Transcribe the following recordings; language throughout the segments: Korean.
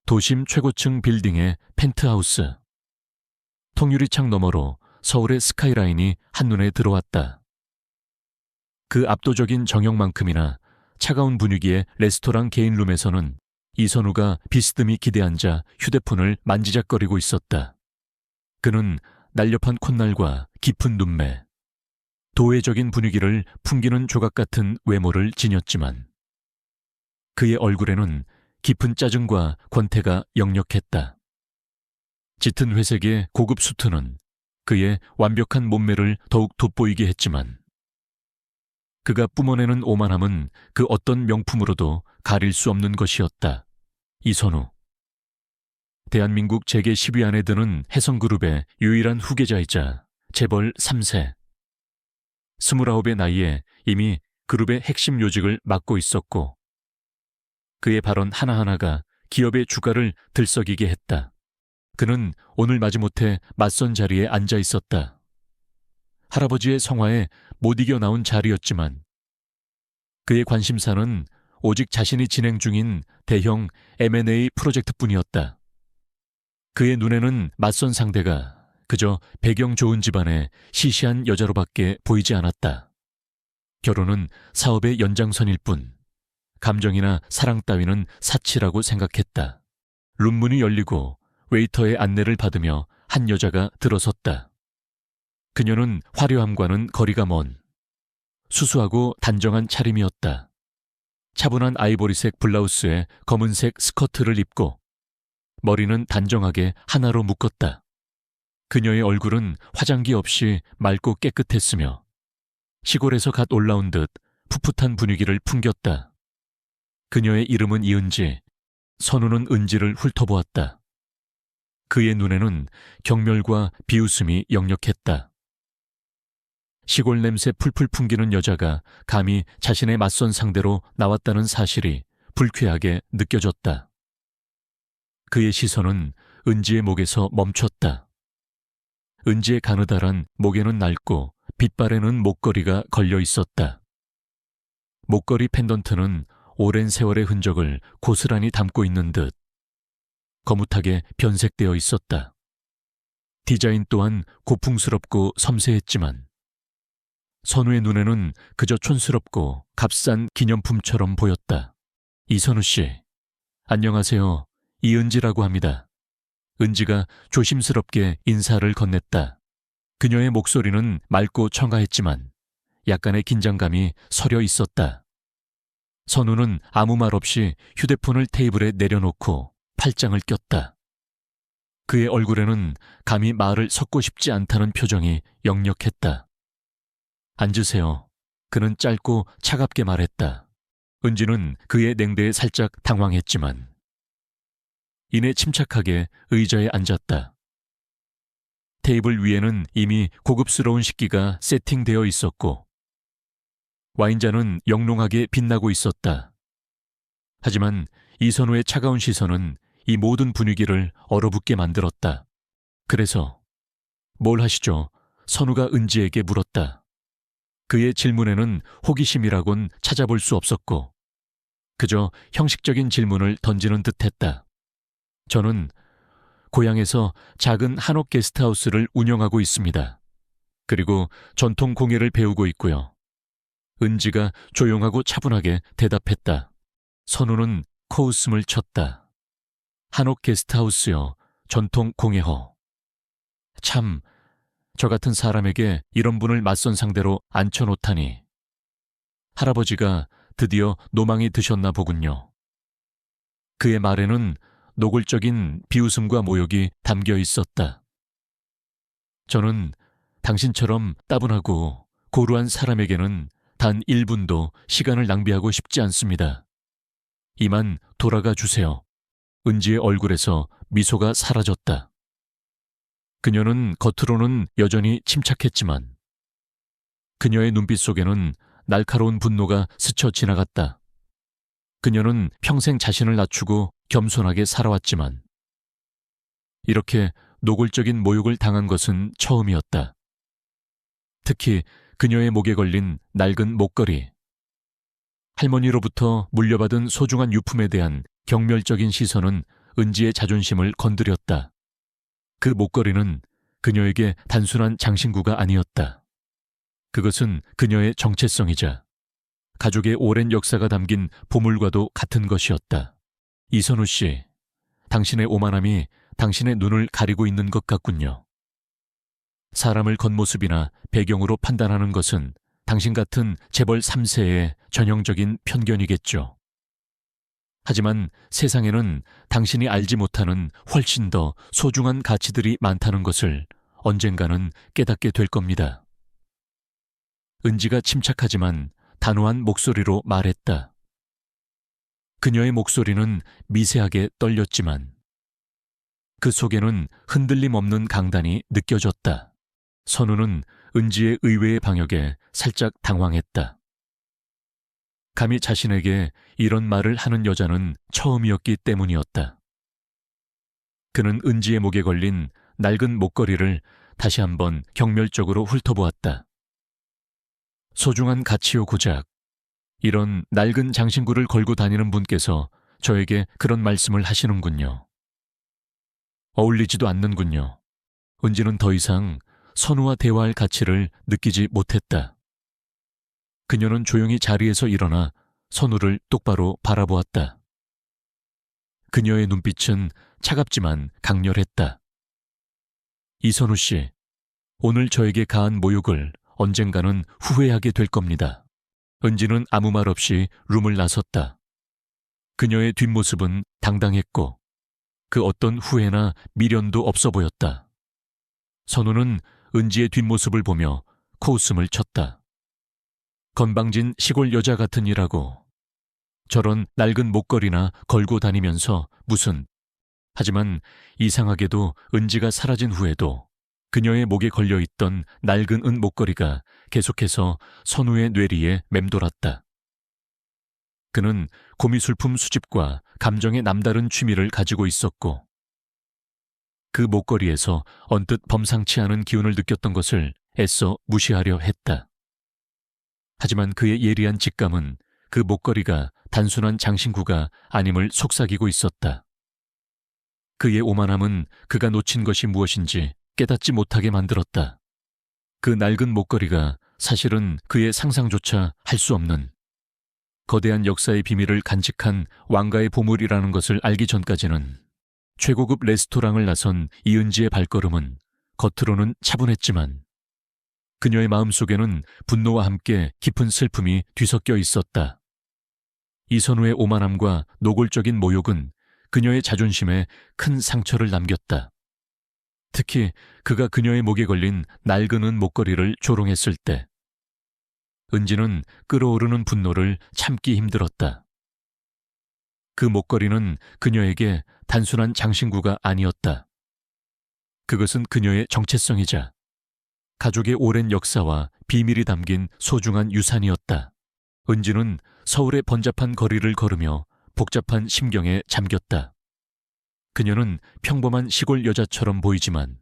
도심 최고층 빌딩의 펜트하우스. 통유리창 너머로 서울의 스카이라인이 한눈에 들어왔다. 그 압도적인 정형만큼이나 차가운 분위기의 레스토랑 개인룸에서는 이선우가 비스듬히 기대앉아 휴대폰을 만지작거리고 있었다. 그는 날렵한 콧날과 깊은 눈매, 도회적인 분위기를 풍기는 조각 같은 외모를 지녔지만 그의 얼굴에는 깊은 짜증과 권태가 역력했다. 짙은 회색의 고급 수트는 그의 완벽한 몸매를 더욱 돋보이게 했지만 그가 뿜어내는 오만함은 그 어떤 명품으로도 가릴 수 없는 것이었다. 이선우. 대한민국 재계 10위 안에 드는 해성그룹의 유일한 후계자이자 재벌 3세. 29의 나이에 이미 그룹의 핵심 요직을 맡고 있었고 그의 발언 하나하나가 기업의 주가를 들썩이게 했다. 그는 오늘 마지못해 맞선 자리에 앉아 있었다. 할아버지의 성화에 못 이겨 나온 자리였지만 그의 관심사는 오직 자신이 진행 중인 대형 M&A 프로젝트뿐이었다. 그의 눈에는 맞선 상대가 그저 배경 좋은 집안의 시시한 여자로밖에 보이지 않았다. 결혼은 사업의 연장선일 뿐 감정이나 사랑 따위는 사치라고 생각했다. 룸문이 열리고 웨이터의 안내를 받으며 한 여자가 들어섰다. 그녀는 화려함과는 거리가 먼 수수하고 단정한 차림이었다. 차분한 아이보리색 블라우스에 검은색 스커트를 입고 머리는 단정하게 하나로 묶었다. 그녀의 얼굴은 화장기 없이 맑고 깨끗했으며 시골에서 갓 올라온 듯 풋풋한 분위기를 풍겼다. 그녀의 이름은 이은지, 선우는 은지를 훑어보았다. 그의 눈에는 경멸과 비웃음이 역력했다. 시골 냄새 풀풀 풍기는 여자가 감히 자신의 맞선 상대로 나왔다는 사실이 불쾌하게 느껴졌다. 그의 시선은 은지의 목에서 멈췄다. 은지의 가느다란 목에는 낡고 빗발에는 목걸이가 걸려 있었다. 목걸이 펜던트는 오랜 세월의 흔적을 고스란히 담고 있는 듯 거뭇하게 변색되어 있었다. 디자인 또한 고풍스럽고 섬세했지만 선우의 눈에는 그저 촌스럽고 값싼 기념품처럼 보였다. 이선우 씨, 안녕하세요. 이은지라고 합니다. 은지가 조심스럽게 인사를 건넸다. 그녀의 목소리는 맑고 청아했지만 약간의 긴장감이 서려 있었다. 선우는 아무 말 없이 휴대폰을 테이블에 내려놓고 팔짱을 꼈다. 그의 얼굴에는 감히 말을 섞고 싶지 않다는 표정이 역력했다. 앉으세요. 그는 짧고 차갑게 말했다. 은지는 그의 냉대에 살짝 당황했지만 이내 침착하게 의자에 앉았다. 테이블 위에는 이미 고급스러운 식기가 세팅되어 있었고 와인잔은 영롱하게 빛나고 있었다. 하지만 이선우의 차가운 시선은 이 모든 분위기를 얼어붙게 만들었다. 그래서 뭘 하시죠? 선우가 은지에게 물었다. 그의 질문에는 호기심이라곤 찾아볼 수 없었고 그저 형식적인 질문을 던지는 듯했다. 저는 고향에서 작은 한옥 게스트하우스를 운영하고 있습니다. 그리고 전통 공예를 배우고 있고요. 은지가 조용하고 차분하게 대답했다. 선우는 코웃음을 쳤다. 한옥 게스트하우스요. 전통 공예허. 참, 저 같은 사람에게 이런 분을 맞선 상대로 앉혀놓다니. 할아버지가 드디어 노망이 드셨나 보군요. 그의 말에는 노골적인 비웃음과 모욕이 담겨 있었다. 저는 당신처럼 따분하고 고루한 사람에게는 단 1분도 시간을 낭비하고 싶지 않습니다. 이만 돌아가 주세요. 은지의 얼굴에서 미소가 사라졌다. 그녀는 겉으로는 여전히 침착했지만 그녀의 눈빛 속에는 날카로운 분노가 스쳐 지나갔다. 그녀는 평생 자신을 낮추고 겸손하게 살아왔지만 이렇게 노골적인 모욕을 당한 것은 처음이었다. 특히 그녀의 목에 걸린 낡은 목걸이. 할머니로부터 물려받은 소중한 유품에 대한 경멸적인 시선은 은지의 자존심을 건드렸다. 그 목걸이는 그녀에게 단순한 장신구가 아니었다. 그것은 그녀의 정체성이자 가족의 오랜 역사가 담긴 보물과도 같은 것이었다. 이선우 씨, 당신의 오만함이 당신의 눈을 가리고 있는 것 같군요. 사람을 겉모습이나 배경으로 판단하는 것은 당신 같은 재벌 3세의 전형적인 편견이겠죠. 하지만 세상에는 당신이 알지 못하는 훨씬 더 소중한 가치들이 많다는 것을 언젠가는 깨닫게 될 겁니다. 은지가 침착하지만 단호한 목소리로 말했다. 그녀의 목소리는 미세하게 떨렸지만 그 속에는 흔들림 없는 강단이 느껴졌다. 선우는 은지의 의외의 방역에 살짝 당황했다. 감히 자신에게 이런 말을 하는 여자는 처음이었기 때문이었다. 그는 은지의 목에 걸린 낡은 목걸이를 다시 한번 경멸적으로 훑어보았다. 소중한 가치요 고작, 이런 낡은 장신구를 걸고 다니는 분께서 저에게 그런 말씀을 하시는군요. 어울리지도 않는군요. 은지는 더 이상 선우와 대화할 가치를 느끼지 못했다. 그녀는 조용히 자리에서 일어나 선우를 똑바로 바라보았다. 그녀의 눈빛은 차갑지만 강렬했다. 이선우 씨, 오늘 저에게 가한 모욕을 언젠가는 후회하게 될 겁니다. 은지는 아무 말 없이 룸을 나섰다. 그녀의 뒷모습은 당당했고 그 어떤 후회나 미련도 없어 보였다. 선우는 은지의 뒷모습을 보며 코웃음을 쳤다. 건방진 시골 여자 같으니라고. 저런 낡은 목걸이나 걸고 다니면서 무슨. 하지만 이상하게도 은지가 사라진 후에도 그녀의 목에 걸려있던 낡은 은 목걸이가 계속해서 선우의 뇌리에 맴돌았다. 그는 고미술품 수집과 감정의 남다른 취미를 가지고 있었고 그 목걸이에서 언뜻 범상치 않은 기운을 느꼈던 것을 애써 무시하려 했다. 하지만 그의 예리한 직감은 그 목걸이가 단순한 장신구가 아님을 속삭이고 있었다. 그의 오만함은 그가 놓친 것이 무엇인지 깨닫지 못하게 만들었다. 그 낡은 목걸이가 사실은 그의 상상조차 할 수 없는 거대한 역사의 비밀을 간직한 왕가의 보물이라는 것을 알기 전까지는 최고급 레스토랑을 나선 이은지의 발걸음은 겉으로는 차분했지만 그녀의 마음속에는 분노와 함께 깊은 슬픔이 뒤섞여 있었다. 이선우의 오만함과 노골적인 모욕은 그녀의 자존심에 큰 상처를 남겼다. 특히 그가 그녀의 목에 걸린 낡은 은 목걸이를 조롱했을 때 은지는 끓어오르는 분노를 참기 힘들었다. 그 목걸이는 그녀에게 단순한 장신구가 아니었다. 그것은 그녀의 정체성이자 가족의 오랜 역사와 비밀이 담긴 소중한 유산이었다. 은지는 서울의 번잡한 거리를 걸으며 복잡한 심경에 잠겼다. 그녀는 평범한 시골 여자처럼 보이지만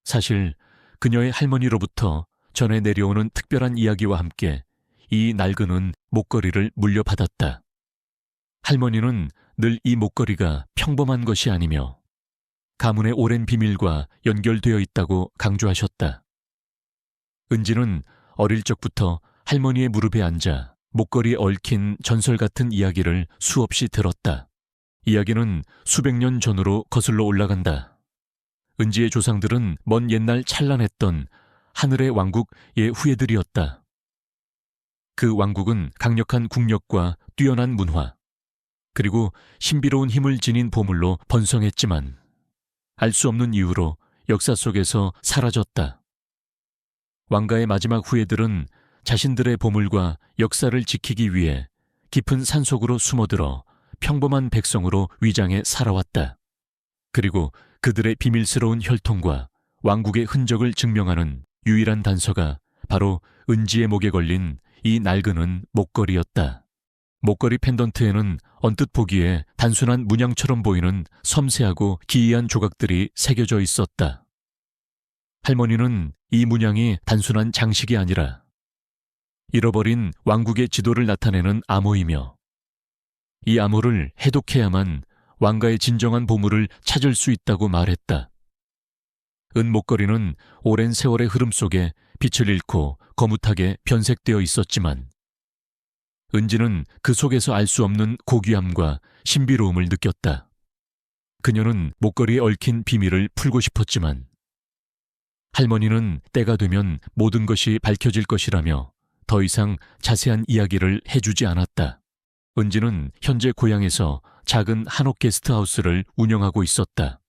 사실 그녀의 할머니로부터 전해 내려오는 특별한 이야기와 함께 이 낡은 은 목걸이를 물려받았다. 할머니는 늘 이 목걸이가 평범한 것이 아니며 가문의 오랜 비밀과 연결되어 있다고 강조하셨다. 은지는 어릴 적부터 할머니의 무릎에 앉아 목걸이에 얽힌 전설 같은 이야기를 수없이 들었다. 이야기는 수백 년 전으로 거슬러 올라간다. 은지의 조상들은 먼 옛날 찬란했던 하늘의 왕국의 후예들이었다. 그 왕국은 강력한 국력과 뛰어난 문화, 그리고 신비로운 힘을 지닌 보물로 번성했지만 알 수 없는 이유로 역사 속에서 사라졌다. 왕가의 마지막 후예들은 자신들의 보물과 역사를 지키기 위해 깊은 산속으로 숨어들어 평범한 백성으로 위장해 살아왔다. 그리고 그들의 비밀스러운 혈통과 왕국의 흔적을 증명하는 유일한 단서가 바로 은지의 목에 걸린 이 낡은 은 목걸이였다. 목걸이 펜던트에는 언뜻 보기에 단순한 문양처럼 보이는 섬세하고 기이한 조각들이 새겨져 있었다. 할머니는 이 문양이 단순한 장식이 아니라 잃어버린 왕국의 지도를 나타내는 암호이며 이 암호를 해독해야만 왕가의 진정한 보물을 찾을 수 있다고 말했다. 은 목걸이는 오랜 세월의 흐름 속에 빛을 잃고 거뭇하게 변색되어 있었지만 은지는 그 속에서 알 수 없는 고귀함과 신비로움을 느꼈다. 그녀는 목걸이에 얽힌 비밀을 풀고 싶었지만 할머니는 때가 되면 모든 것이 밝혀질 것이라며 더 이상 자세한 이야기를 해주지 않았다. 은지는 현재 고향에서 작은 한옥 게스트하우스를 운영하고 있었다.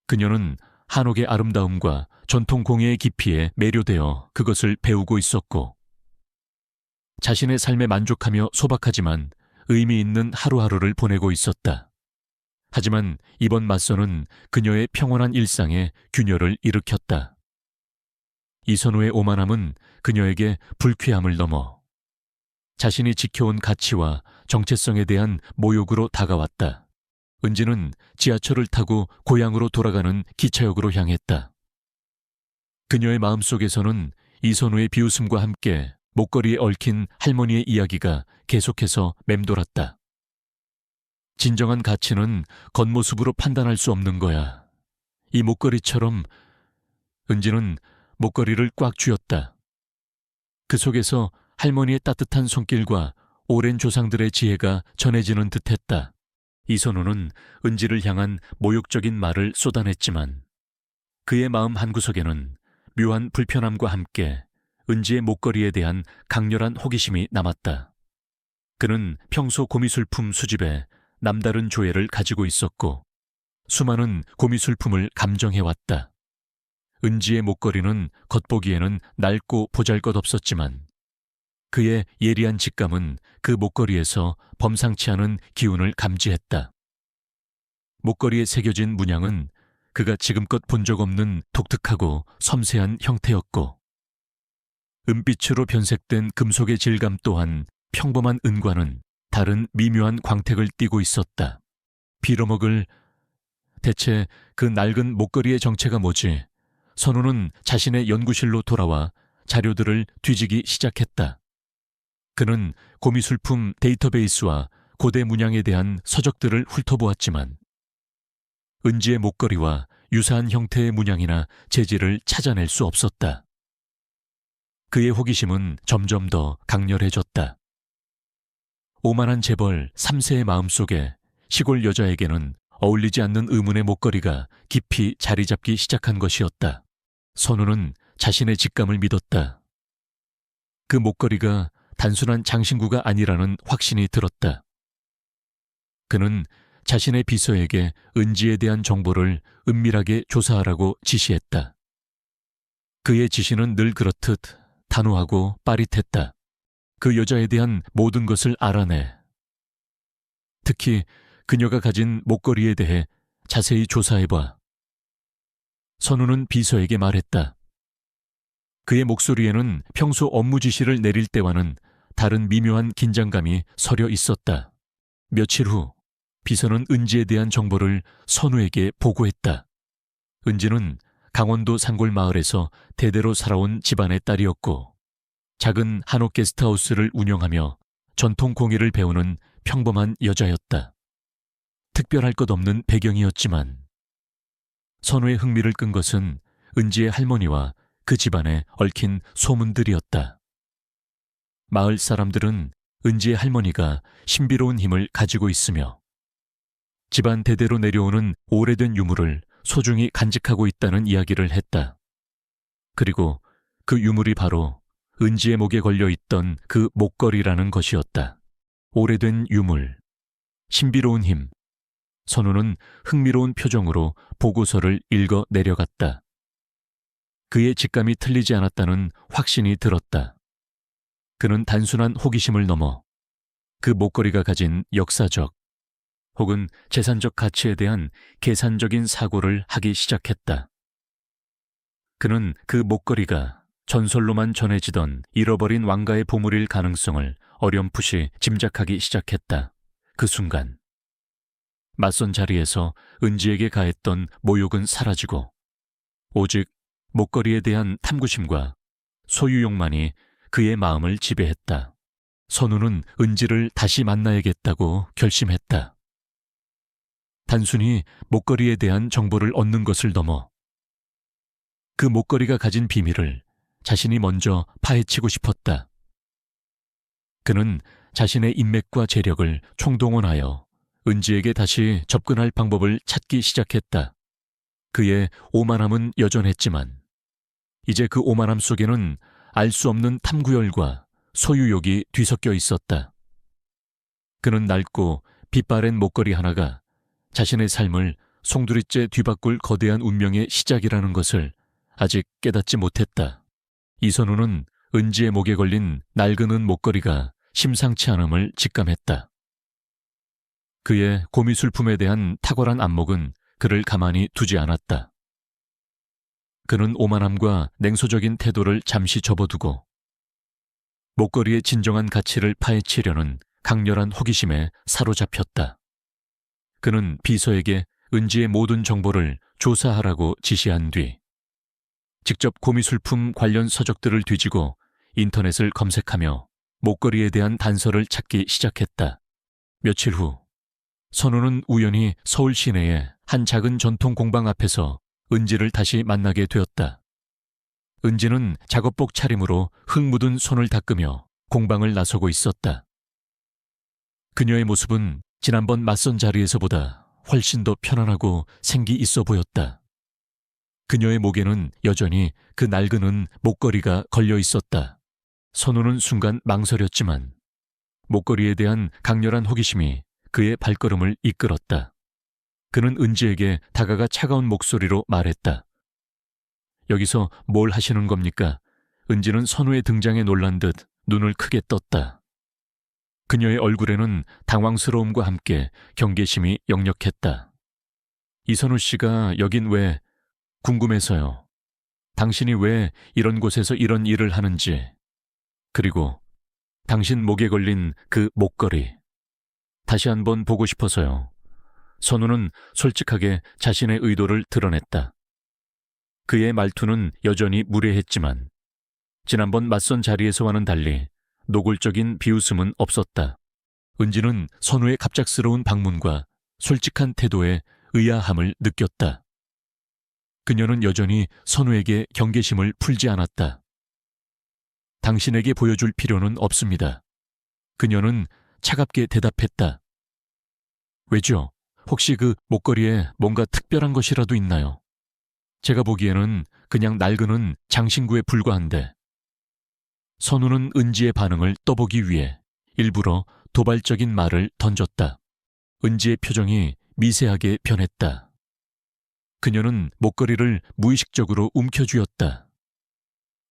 그녀는 한옥의 아름다움과 전통 공예의 깊이에 매료되어 그것을 배우고 있었고 자신의 삶에 만족하며 소박하지만 의미 있는 하루하루를 보내고 있었다. 하지만 이번 맞선은 그녀의 평온한 일상에 균열을 일으켰다. 이선우의 오만함은 그녀에게 불쾌함을 넘어 자신이 지켜온 가치와 정체성에 대한 모욕으로 다가왔다. 은지는 지하철을 타고 고향으로 돌아가는 기차역으로 향했다. 그녀의 마음속에서는 이선우의 비웃음과 함께 목걸이에 얽힌 할머니의 이야기가 계속해서 맴돌았다. 진정한 가치는 겉모습으로 판단할 수 없는 거야. 이 목걸이처럼. 은지는 목걸이를 꽉 쥐었다. 그 속에서 할머니의 따뜻한 손길과 오랜 조상들의 지혜가 전해지는 듯했다. 이선우는 은지를 향한 모욕적인 말을 쏟아냈지만 그의 마음 한구석에는 묘한 불편함과 함께 은지의 목걸이에 대한 강렬한 호기심이 남았다. 그는 평소 고미술품 수집에 남다른 조예를 가지고 있었고 수많은 고미술품을 감정해왔다. 은지의 목걸이는 겉보기에는 낡고 보잘것없었지만 그의 예리한 직감은 그 목걸이에서 범상치 않은 기운을 감지했다. 목걸이에 새겨진 문양은 그가 지금껏 본 적 없는 독특하고 섬세한 형태였고 은빛으로 변색된 금속의 질감 또한 평범한 은과는 다른 미묘한 광택을 띠고 있었다. 빌어먹을 대체 그 낡은 목걸이의 정체가 뭐지? 선우는 자신의 연구실로 돌아와 자료들을 뒤지기 시작했다. 그는 고미술품 데이터베이스와 고대 문양에 대한 서적들을 훑어보았지만 은지의 목걸이와 유사한 형태의 문양이나 재질을 찾아낼 수 없었다. 그의 호기심은 점점 더 강렬해졌다. 오만한 재벌 3세의 마음속에 시골 여자에게는 어울리지 않는 의문의 목걸이가 깊이 자리 잡기 시작한 것이었다. 선우는 자신의 직감을 믿었다. 그 목걸이가 단순한 장신구가 아니라는 확신이 들었다. 그는 자신의 비서에게 은지에 대한 정보를 은밀하게 조사하라고 지시했다. 그의 지시는 늘 그렇듯 단호하고 빠릿했다. 그 여자에 대한 모든 것을 알아내. 특히 그녀가 가진 목걸이에 대해 자세히 조사해봐. 선우는 비서에게 말했다. 그의 목소리에는 평소 업무 지시를 내릴 때와는 다른 미묘한 긴장감이 서려 있었다. 며칠 후 비서는 은지에 대한 정보를 선우에게 보고했다. 은지는 강원도 산골 마을에서 대대로 살아온 집안의 딸이었고 작은 한옥 게스트하우스를 운영하며 전통 공예를 배우는 평범한 여자였다. 특별할 것 없는 배경이었지만 선우의 흥미를 끈 것은 은지의 할머니와 그 집안에 얽힌 소문들이었다. 마을 사람들은 은지의 할머니가 신비로운 힘을 가지고 있으며 집안 대대로 내려오는 오래된 유물을 소중히 간직하고 있다는 이야기를 했다. 그리고 그 유물이 바로 은지의 목에 걸려 있던 그 목걸이라는 것이었다. 오래된 유물, 신비로운 힘. 선우는 흥미로운 표정으로 보고서를 읽어 내려갔다. 그의 직감이 틀리지 않았다는 확신이 들었다. 그는 단순한 호기심을 넘어 그 목걸이가 가진 역사적 혹은 재산적 가치에 대한 계산적인 사고를 하기 시작했다. 그는 그 목걸이가 전설로만 전해지던 잃어버린 왕가의 보물일 가능성을 어렴풋이 짐작하기 시작했다. 그 순간 맞선 자리에서 은지에게 가했던 모욕은 사라지고 오직 목걸이에 대한 탐구심과 소유욕만이 그의 마음을 지배했다. 선우는 은지를 다시 만나야겠다고 결심했다. 단순히 목걸이에 대한 정보를 얻는 것을 넘어 그 목걸이가 가진 비밀을 자신이 먼저 파헤치고 싶었다. 그는 자신의 인맥과 재력을 총동원하여 은지에게 다시 접근할 방법을 찾기 시작했다. 그의 오만함은 여전했지만 이제 그 오만함 속에는 알 수 없는 탐구열과 소유욕이 뒤섞여 있었다. 그는 낡고 빛바랜 목걸이 하나가 자신의 삶을 송두리째 뒤바꿀 거대한 운명의 시작이라는 것을 아직 깨닫지 못했다. 이선우는 은지의 목에 걸린 낡은 은 목걸이가 심상치 않음을 직감했다. 그의 고미술품에 대한 탁월한 안목은 그를 가만히 두지 않았다. 그는 오만함과 냉소적인 태도를 잠시 접어두고 목걸이의 진정한 가치를 파헤치려는 강렬한 호기심에 사로잡혔다. 그는 비서에게 은지의 모든 정보를 조사하라고 지시한 뒤 직접 고미술품 관련 서적들을 뒤지고 인터넷을 검색하며 목걸이에 대한 단서를 찾기 시작했다. 며칠 후 선우는 우연히 서울 시내의 한 작은 전통 공방 앞에서 은지를 다시 만나게 되었다. 은지는 작업복 차림으로 흙 묻은 손을 닦으며 공방을 나서고 있었다. 그녀의 모습은 지난번 맞선 자리에서보다 훨씬 더 편안하고 생기 있어 보였다. 그녀의 목에는 여전히 그 낡은 은 목걸이가 걸려 있었다. 선우는 순간 망설였지만 목걸이에 대한 강렬한 호기심이 그의 발걸음을 이끌었다. 그는 은지에게 다가가 차가운 목소리로 말했다. 여기서 뭘 하시는 겁니까? 은지는 선우의 등장에 놀란 듯 눈을 크게 떴다. 그녀의 얼굴에는 당황스러움과 함께 경계심이 역력했다. 이선우 씨가 여긴 왜? 궁금해서요. 당신이 왜 이런 곳에서 이런 일을 하는지, 그리고 당신 목에 걸린 그 목걸이 다시 한번 보고 싶어서요. 선우는 솔직하게 자신의 의도를 드러냈다. 그의 말투는 여전히 무례했지만 지난번 맞선 자리에서와는 달리 노골적인 비웃음은 없었다. 은지는 선우의 갑작스러운 방문과 솔직한 태도에 의아함을 느꼈다. 그녀는 여전히 선우에게 경계심을 풀지 않았다. 당신에게 보여줄 필요는 없습니다. 그녀는 차갑게 대답했다. 왜죠? 혹시 그 목걸이에 뭔가 특별한 것이라도 있나요? 제가 보기에는 그냥 낡은 은 장신구에 불과한데. 선우는 은지의 반응을 떠보기 위해 일부러 도발적인 말을 던졌다. 은지의 표정이 미세하게 변했다. 그녀는 목걸이를 무의식적으로 움켜쥐었다.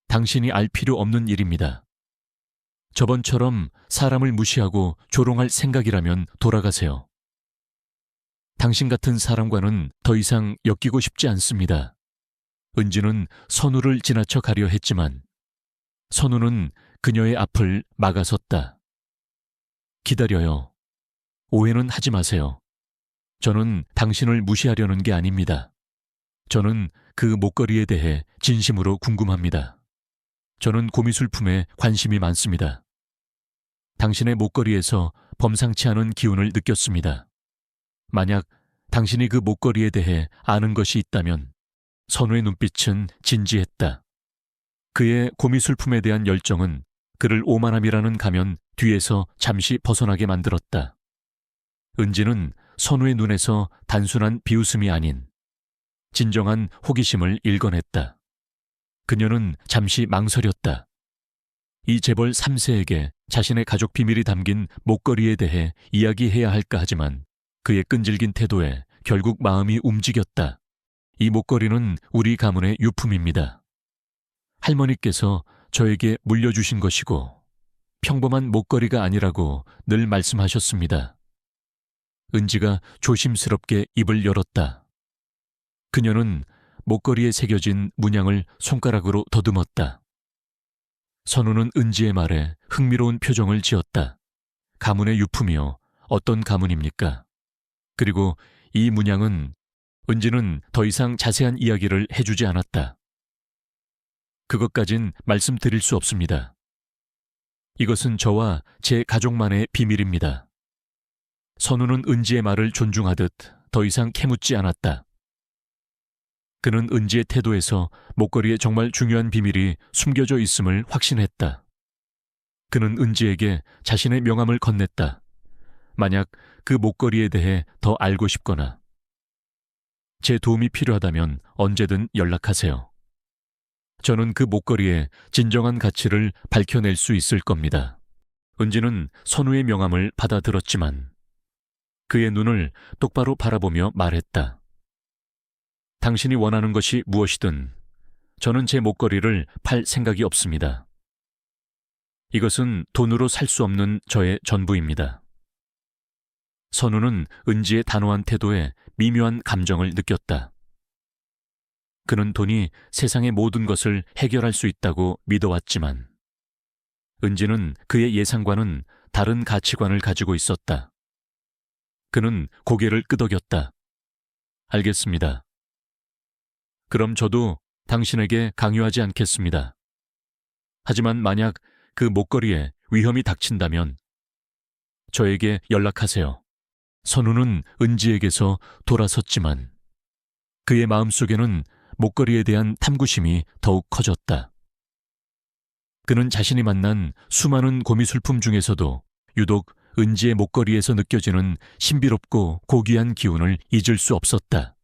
당신이 알 필요 없는 일입니다. 저번처럼 사람을 무시하고 조롱할 생각이라면 돌아가세요. 당신 같은 사람과는 더 이상 엮이고 싶지 않습니다. 은지는 선우를 지나쳐 가려 했지만 선우는 그녀의 앞을 막아섰다. 기다려요. 오해는 하지 마세요. 저는 당신을 무시하려는 게 아닙니다. 저는 그 목걸이에 대해 진심으로 궁금합니다. 저는 고미술품에 관심이 많습니다. 당신의 목걸이에서 범상치 않은 기운을 느꼈습니다. 만약 당신이 그 목걸이에 대해 아는 것이 있다면. 선우의 눈빛은 진지했다. 그의 고미술품에 대한 열정은 그를 오만함이라는 가면 뒤에서 잠시 벗어나게 만들었다. 은지는 선우의 눈에서 단순한 비웃음이 아닌 진정한 호기심을 일궈냈다. 그녀는 잠시 망설였다. 이 재벌 3세에게 자신의 가족 비밀이 담긴 목걸이에 대해 이야기해야 할까 하지만 그의 끈질긴 태도에 결국 마음이 움직였다. 이 목걸이는 우리 가문의 유품입니다. 할머니께서 저에게 물려주신 것이고 평범한 목걸이가 아니라고 늘 말씀하셨습니다. 은지가 조심스럽게 입을 열었다. 그녀는 목걸이에 새겨진 문양을 손가락으로 더듬었다. 선우는 은지의 말에 흥미로운 표정을 지었다. 가문의 유품이요. 어떤 가문입니까? 그리고 이 문양은 은지는 더 이상 자세한 이야기를 해주지 않았다. 그것까진 말씀드릴 수 없습니다. 이것은 저와 제 가족만의 비밀입니다. 선우는 은지의 말을 존중하듯 더 이상 캐묻지 않았다. 그는 은지의 태도에서 목걸이에 정말 중요한 비밀이 숨겨져 있음을 확신했다. 그는 은지에게 자신의 명함을 건넸다. 만약 그 목걸이에 대해 더 알고 싶거나 제 도움이 필요하다면 언제든 연락하세요. 저는 그 목걸이의 진정한 가치를 밝혀낼 수 있을 겁니다. 은지는 선우의 명함을 받아들었지만 그의 눈을 똑바로 바라보며 말했다. 당신이 원하는 것이 무엇이든 저는 제 목걸이를 팔 생각이 없습니다. 이것은 돈으로 살 수 없는 저의 전부입니다. 선우는 은지의 단호한 태도에 미묘한 감정을 느꼈다. 그는 돈이 세상의 모든 것을 해결할 수 있다고 믿어왔지만 은지는 그의 예상과는 다른 가치관을 가지고 있었다. 그는 고개를 끄덕였다. 알겠습니다. 그럼 저도 당신에게 강요하지 않겠습니다. 하지만 만약 그 목걸이에 위험이 닥친다면 저에게 연락하세요. 선우는 은지에게서 돌아섰지만 그의 마음속에는 목걸이에 대한 탐구심이 더욱 커졌다. 그는 자신이 만난 수많은 고미술품 중에서도 유독 은지의 목걸이에서 느껴지는 신비롭고 고귀한 기운을 잊을 수 없었다.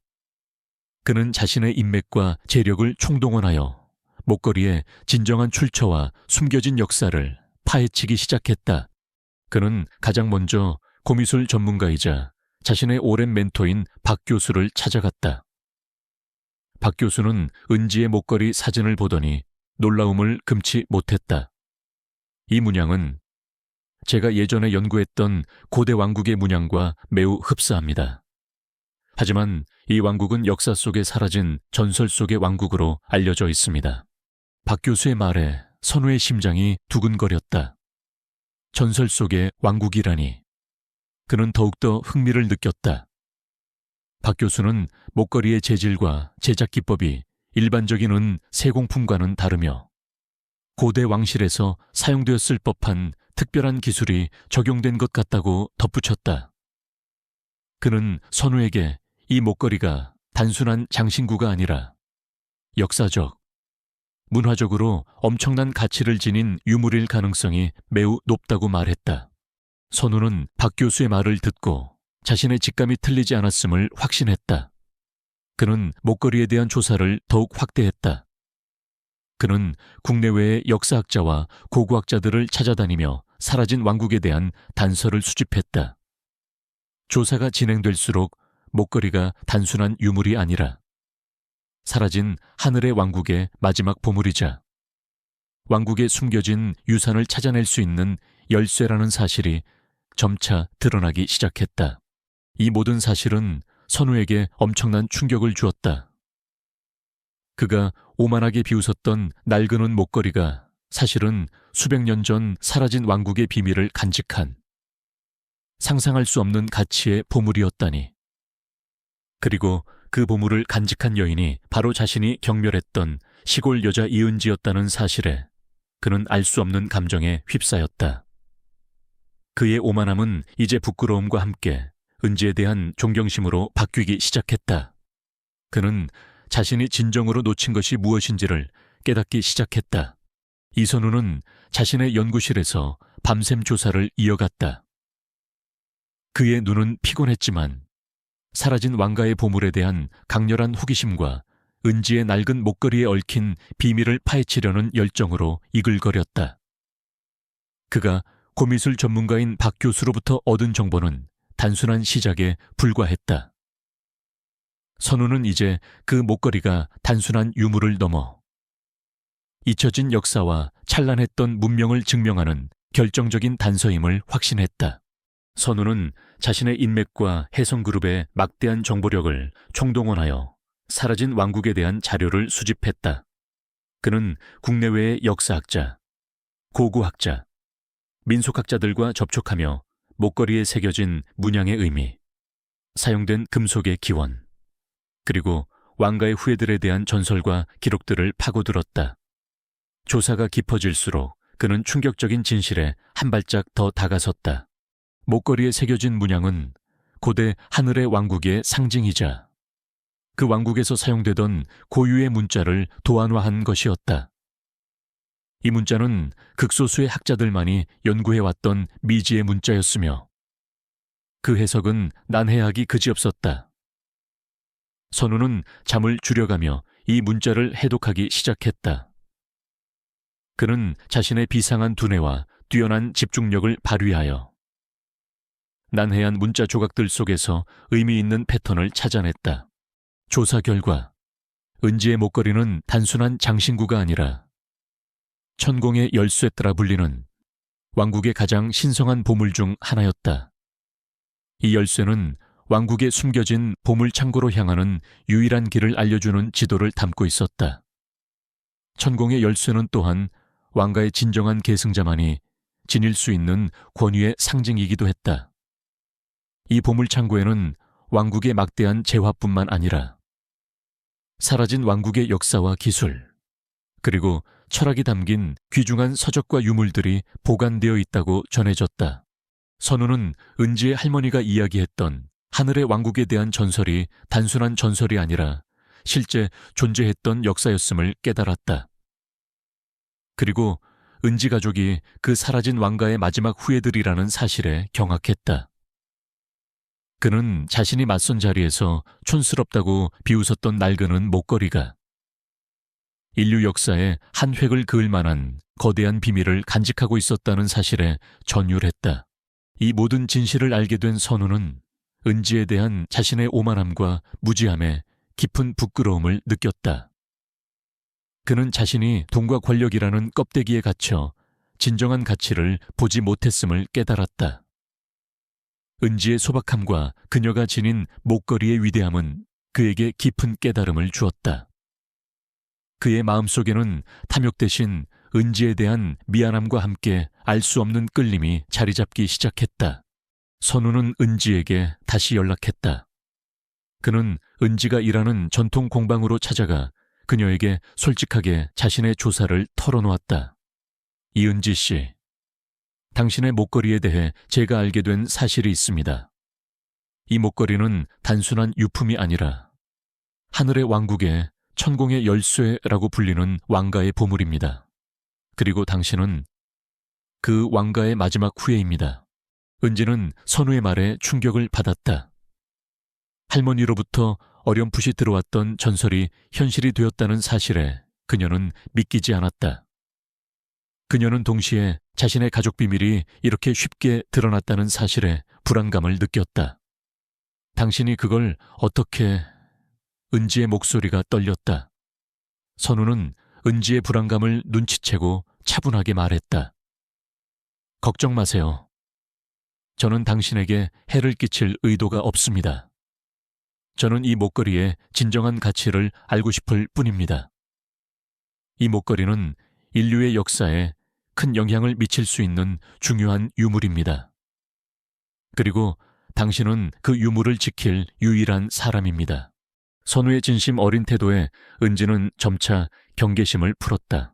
그는 자신의 인맥과 재력을 총동원하여 목걸이의 진정한 출처와 숨겨진 역사를 파헤치기 시작했다. 그는 가장 먼저 고미술 전문가이자 자신의 오랜 멘토인 박 교수를 찾아갔다. 박 교수는 은지의 목걸이 사진을 보더니 놀라움을 금치 못했다. 이 문양은 제가 예전에 연구했던 고대 왕국의 문양과 매우 흡사합니다. 하지만 이 왕국은 역사 속에 사라진 전설 속의 왕국으로 알려져 있습니다. 박 교수의 말에 선우의 심장이 두근거렸다. 전설 속의 왕국이라니. 그는 더욱더 흥미를 느꼈다. 박 교수는 목걸이의 재질과 제작 기법이 일반적인 은 세공품과는 다르며 고대 왕실에서 사용되었을 법한 특별한 기술이 적용된 것 같다고 덧붙였다. 그는 선우에게 이 목걸이가 단순한 장신구가 아니라 역사적, 문화적으로 엄청난 가치를 지닌 유물일 가능성이 매우 높다고 말했다. 선우는 박 교수의 말을 듣고 자신의 직감이 틀리지 않았음을 확신했다. 그는 목걸이에 대한 조사를 더욱 확대했다. 그는 국내외의 역사학자와 고고학자들을 찾아다니며 사라진 왕국에 대한 단서를 수집했다. 조사가 진행될수록 목걸이가 단순한 유물이 아니라 사라진 하늘의 왕국의 마지막 보물이자 왕국에 숨겨진 유산을 찾아낼 수 있는 열쇠라는 사실이 점차 드러나기 시작했다. 이 모든 사실은 선우에게 엄청난 충격을 주었다. 그가 오만하게 비웃었던 낡은 은 목걸이가 사실은 수백 년 전 사라진 왕국의 비밀을 간직한 상상할 수 없는 가치의 보물이었다니. 그리고 그 보물을 간직한 여인이 바로 자신이 경멸했던 시골 여자 이은지였다는 사실에 그는 알 수 없는 감정에 휩싸였다. 그의 오만함은 이제 부끄러움과 함께 은지에 대한 존경심으로 바뀌기 시작했다. 그는 자신이 진정으로 놓친 것이 무엇인지를 깨닫기 시작했다. 이선우는 자신의 연구실에서 밤샘 조사를 이어갔다. 그의 눈은 피곤했지만 사라진 왕가의 보물에 대한 강렬한 호기심과 은지의 낡은 목걸이에 얽힌 비밀을 파헤치려는 열정으로 이글거렸다. 그가 고미술 전문가인 박 교수로부터 얻은 정보는 단순한 시작에 불과했다. 선우는 이제 그 목걸이가 단순한 유물을 넘어 잊혀진 역사와 찬란했던 문명을 증명하는 결정적인 단서임을 확신했다. 선우는 자신의 인맥과 혜성그룹의 막대한 정보력을 총동원하여 사라진 왕국에 대한 자료를 수집했다. 그는 국내외의 역사학자, 고고학자, 민속학자들과 접촉하며 목걸이에 새겨진 문양의 의미, 사용된 금속의 기원, 그리고 왕가의 후예들에 대한 전설과 기록들을 파고들었다. 조사가 깊어질수록 그는 충격적인 진실에 한 발짝 더 다가섰다. 목걸이에 새겨진 문양은 고대 하늘의 왕국의 상징이자 그 왕국에서 사용되던 고유의 문자를 도안화한 것이었다. 이 문자는 극소수의 학자들만이 연구해왔던 미지의 문자였으며 그 해석은 난해하기 그지없었다. 선우는 잠을 줄여가며 이 문자를 해독하기 시작했다. 그는 자신의 비상한 두뇌와 뛰어난 집중력을 발휘하여 난해한 문자 조각들 속에서 의미 있는 패턴을 찾아냈다. 조사 결과 은지의 목걸이는 단순한 장신구가 아니라 천공의 열쇠 따라 불리는 왕국의 가장 신성한 보물 중 하나였다. 이 열쇠는 왕국에 숨겨진 보물 창고로 향하는 유일한 길을 알려주는 지도를 담고 있었다. 천공의 열쇠는 또한 왕가의 진정한 계승자만이 지닐 수 있는 권위의 상징이기도 했다. 이 보물 창고에는 왕국의 막대한 재화뿐만 아니라 사라진 왕국의 역사와 기술, 그리고 철학이 담긴 귀중한 서적과 유물들이 보관되어 있다고 전해졌다. 선우는 은지의 할머니가 이야기했던 하늘의 왕국에 대한 전설이 단순한 전설이 아니라 실제 존재했던 역사였음을 깨달았다. 그리고 은지 가족이 그 사라진 왕가의 마지막 후예들이라는 사실에 경악했다. 그는 자신이 맞선 자리에서 촌스럽다고 비웃었던 낡은 목걸이가 인류 역사에 한 획을 그을 만한 거대한 비밀을 간직하고 있었다는 사실에 전율했다. 이 모든 진실을 알게 된 선우는 은지에 대한 자신의 오만함과 무지함에 깊은 부끄러움을 느꼈다. 그는 자신이 돈과 권력이라는 껍데기에 갇혀 진정한 가치를 보지 못했음을 깨달았다. 은지의 소박함과 그녀가 지닌 목걸이의 위대함은 그에게 깊은 깨달음을 주었다. 그의 마음속에는 탐욕 대신 은지에 대한 미안함과 함께 알 수 없는 끌림이 자리 잡기 시작했다. 선우는 은지에게 다시 연락했다. 그는 은지가 일하는 전통 공방으로 찾아가 그녀에게 솔직하게 자신의 조사를 털어놓았다. 이은지 씨, 당신의 목걸이에 대해 제가 알게 된 사실이 있습니다. 이 목걸이는 단순한 유품이 아니라 하늘의 왕국의 천공의 열쇠라고 불리는 왕가의 보물입니다. 그리고 당신은 그 왕가의 마지막 후예입니다. 은지는 선우의 말에 충격을 받았다. 할머니로부터 어렴풋이 들어왔던 전설이 현실이 되었다는 사실에 그녀는 믿기지 않았다. 그녀는 동시에 자신의 가족 비밀이 이렇게 쉽게 드러났다는 사실에 불안감을 느꼈다. 당신이 그걸 어떻게... 은지의 목소리가 떨렸다. 선우는 은지의 불안감을 눈치채고 차분하게 말했다. 걱정 마세요. 저는 당신에게 해를 끼칠 의도가 없습니다. 저는 이 목걸이의 진정한 가치를 알고 싶을 뿐입니다. 이 목걸이는 인류의 역사에 큰 영향을 미칠 수 있는 중요한 유물입니다. 그리고 당신은 그 유물을 지킬 유일한 사람입니다. 선우의 진심 어린 태도에 은지는 점차 경계심을 풀었다.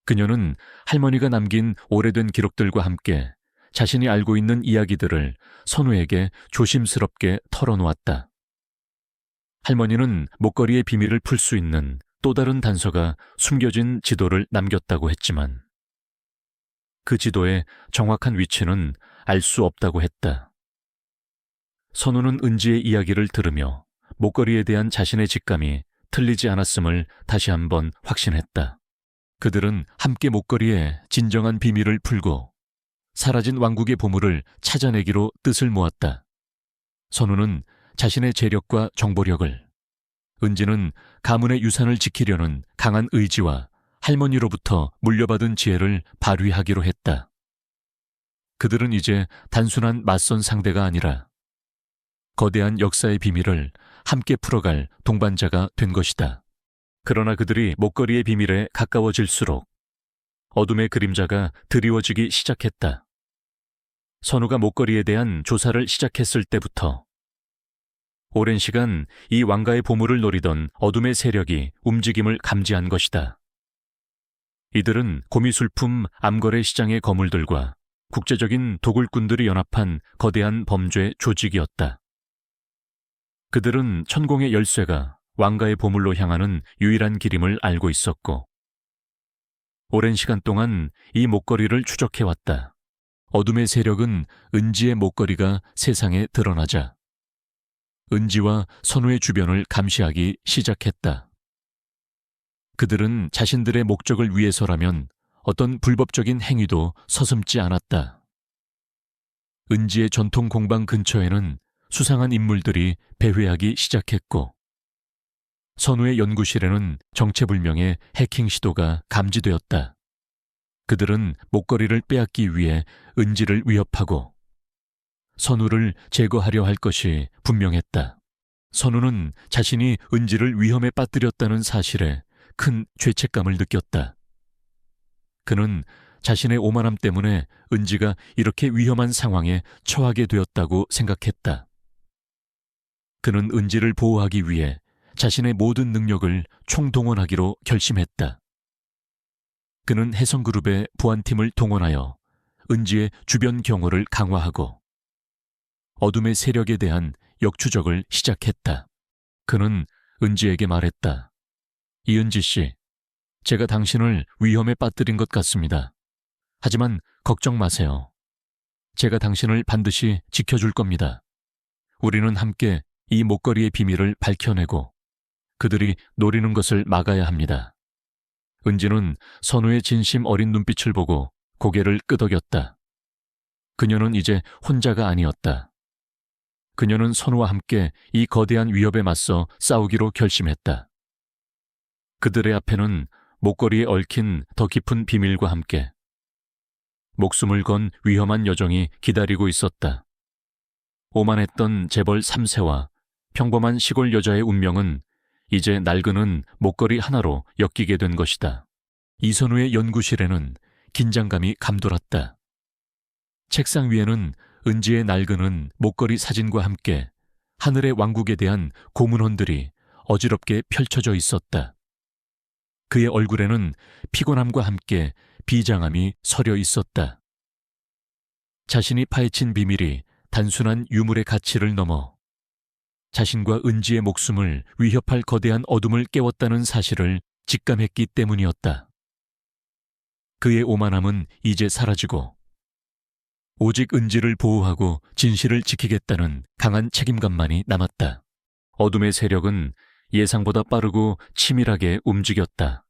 그녀는 할머니가 남긴 오래된 기록들과 함께 자신이 알고 있는 이야기들을 선우에게 조심스럽게 털어놓았다. 할머니는 목걸이의 비밀을 풀 수 있는 또 다른 단서가 숨겨진 지도를 남겼다고 했지만 그 지도의 정확한 위치는 알 수 없다고 했다. 선우는 은지의 이야기를 들으며 목걸이에 대한 자신의 직감이 틀리지 않았음을 다시 한번 확신했다. 그들은 함께 목걸이의 진정한 비밀을 풀고 사라진 왕국의 보물을 찾아내기로 뜻을 모았다. 선우는 자신의 재력과 정보력을, 은지는 가문의 유산을 지키려는 강한 의지와 할머니로부터 물려받은 지혜를 발휘하기로 했다. 그들은 이제 단순한 맞선 상대가 아니라 거대한 역사의 비밀을 함께 풀어갈 동반자가 된 것이다. 그러나 그들이 목걸이의 비밀에 가까워질수록 어둠의 그림자가 드리워지기 시작했다. 선우가 목걸이에 대한 조사를 시작했을 때부터 오랜 시간 이 왕가의 보물을 노리던 어둠의 세력이 움직임을 감지한 것이다. 이들은 고미술품 암거래 시장의 거물들과 국제적인 도굴꾼들이 연합한 거대한 범죄 조직이었다. 그들은 천공의 열쇠가 왕가의 보물로 향하는 유일한 길임을 알고 있었고, 오랜 시간 동안 이 목걸이를 추적해왔다. 어둠의 세력은 은지의 목걸이가 세상에 드러나자 은지와 선우의 주변을 감시하기 시작했다. 그들은 자신들의 목적을 위해서라면 어떤 불법적인 행위도 서슴지 않았다. 은지의 전통 공방 근처에는 수상한 인물들이 배회하기 시작했고, 선우의 연구실에는 정체불명의 해킹 시도가 감지되었다. 그들은 목걸이를 빼앗기 위해 은지를 위협하고 선우를 제거하려 할 것이 분명했다. 선우는 자신이 은지를 위험에 빠뜨렸다는 사실에 큰 죄책감을 느꼈다. 그는 자신의 오만함 때문에 은지가 이렇게 위험한 상황에 처하게 되었다고 생각했다. 그는 은지를 보호하기 위해 자신의 모든 능력을 총동원하기로 결심했다. 그는 해성그룹의 보안팀을 동원하여 은지의 주변 경호를 강화하고 어둠의 세력에 대한 역추적을 시작했다. 그는 은지에게 말했다. 이은지 씨, 제가 당신을 위험에 빠뜨린 것 같습니다. 하지만 걱정 마세요. 제가 당신을 반드시 지켜줄 겁니다. 우리는 함께 이 목걸이의 비밀을 밝혀내고 그들이 노리는 것을 막아야 합니다. 은지는 선우의 진심 어린 눈빛을 보고 고개를 끄덕였다. 그녀는 이제 혼자가 아니었다. 그녀는 선우와 함께 이 거대한 위협에 맞서 싸우기로 결심했다. 그들의 앞에는 목걸이에 얽힌 더 깊은 비밀과 함께 목숨을 건 위험한 여정이 기다리고 있었다. 오만했던 재벌 3세와 평범한 시골 여자의 운명은 이제 낡은 목걸이 하나로 엮이게 된 것이다. 이선우의 연구실에는 긴장감이 감돌았다. 책상 위에는 은지의 낡은 목걸이 사진과 함께 하늘의 왕국에 대한 고문헌들이 어지럽게 펼쳐져 있었다. 그의 얼굴에는 피곤함과 함께 비장함이 서려 있었다. 자신이 파헤친 비밀이 단순한 유물의 가치를 넘어 자신과 은지의 목숨을 위협할 거대한 어둠을 깨웠다는 사실을 직감했기 때문이었다. 그의 오만함은 이제 사라지고 오직 은지를 보호하고 진실을 지키겠다는 강한 책임감만이 남았다. 어둠의 세력은 예상보다 빠르고 치밀하게 움직였다.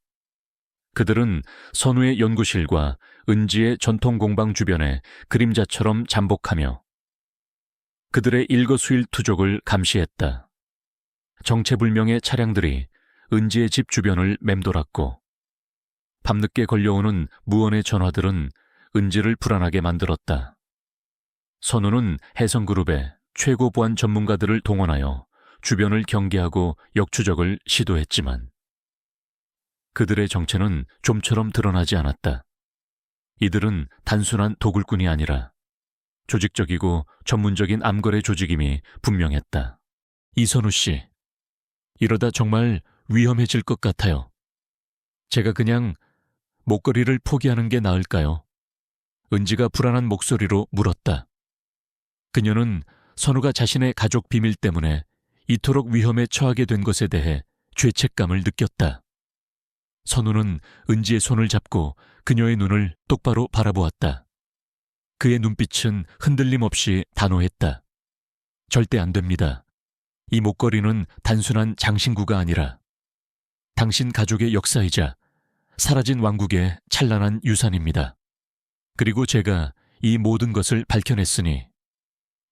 그들은 선우의 연구실과 은지의 전통 공방 주변에 그림자처럼 잠복하며 그들의 일거수일투족을 감시했다. 정체불명의 차량들이 은지의 집 주변을 맴돌았고 밤늦게 걸려오는 무언의 전화들은 은지를 불안하게 만들었다. 선우는 해성그룹의 최고 보안 전문가들을 동원하여 주변을 경계하고 역추적을 시도했지만 그들의 정체는 좀처럼 드러나지 않았다. 이들은 단순한 도굴꾼이 아니라 조직적이고 전문적인 암거래 조직임이 분명했다. 이선우 씨, 이러다 정말 위험해질 것 같아요. 제가 그냥 목걸이를 포기하는 게 나을까요? 은지가 불안한 목소리로 물었다. 그녀는 선우가 자신의 가족 비밀 때문에 이토록 위험에 처하게 된 것에 대해 죄책감을 느꼈다. 선우는 은지의 손을 잡고 그녀의 눈을 똑바로 바라보았다. 그의 눈빛은 흔들림 없이 단호했다. 절대 안 됩니다. 이 목걸이는 단순한 장신구가 아니라 당신 가족의 역사이자 사라진 왕국의 찬란한 유산입니다. 그리고 제가 이 모든 것을 밝혀냈으니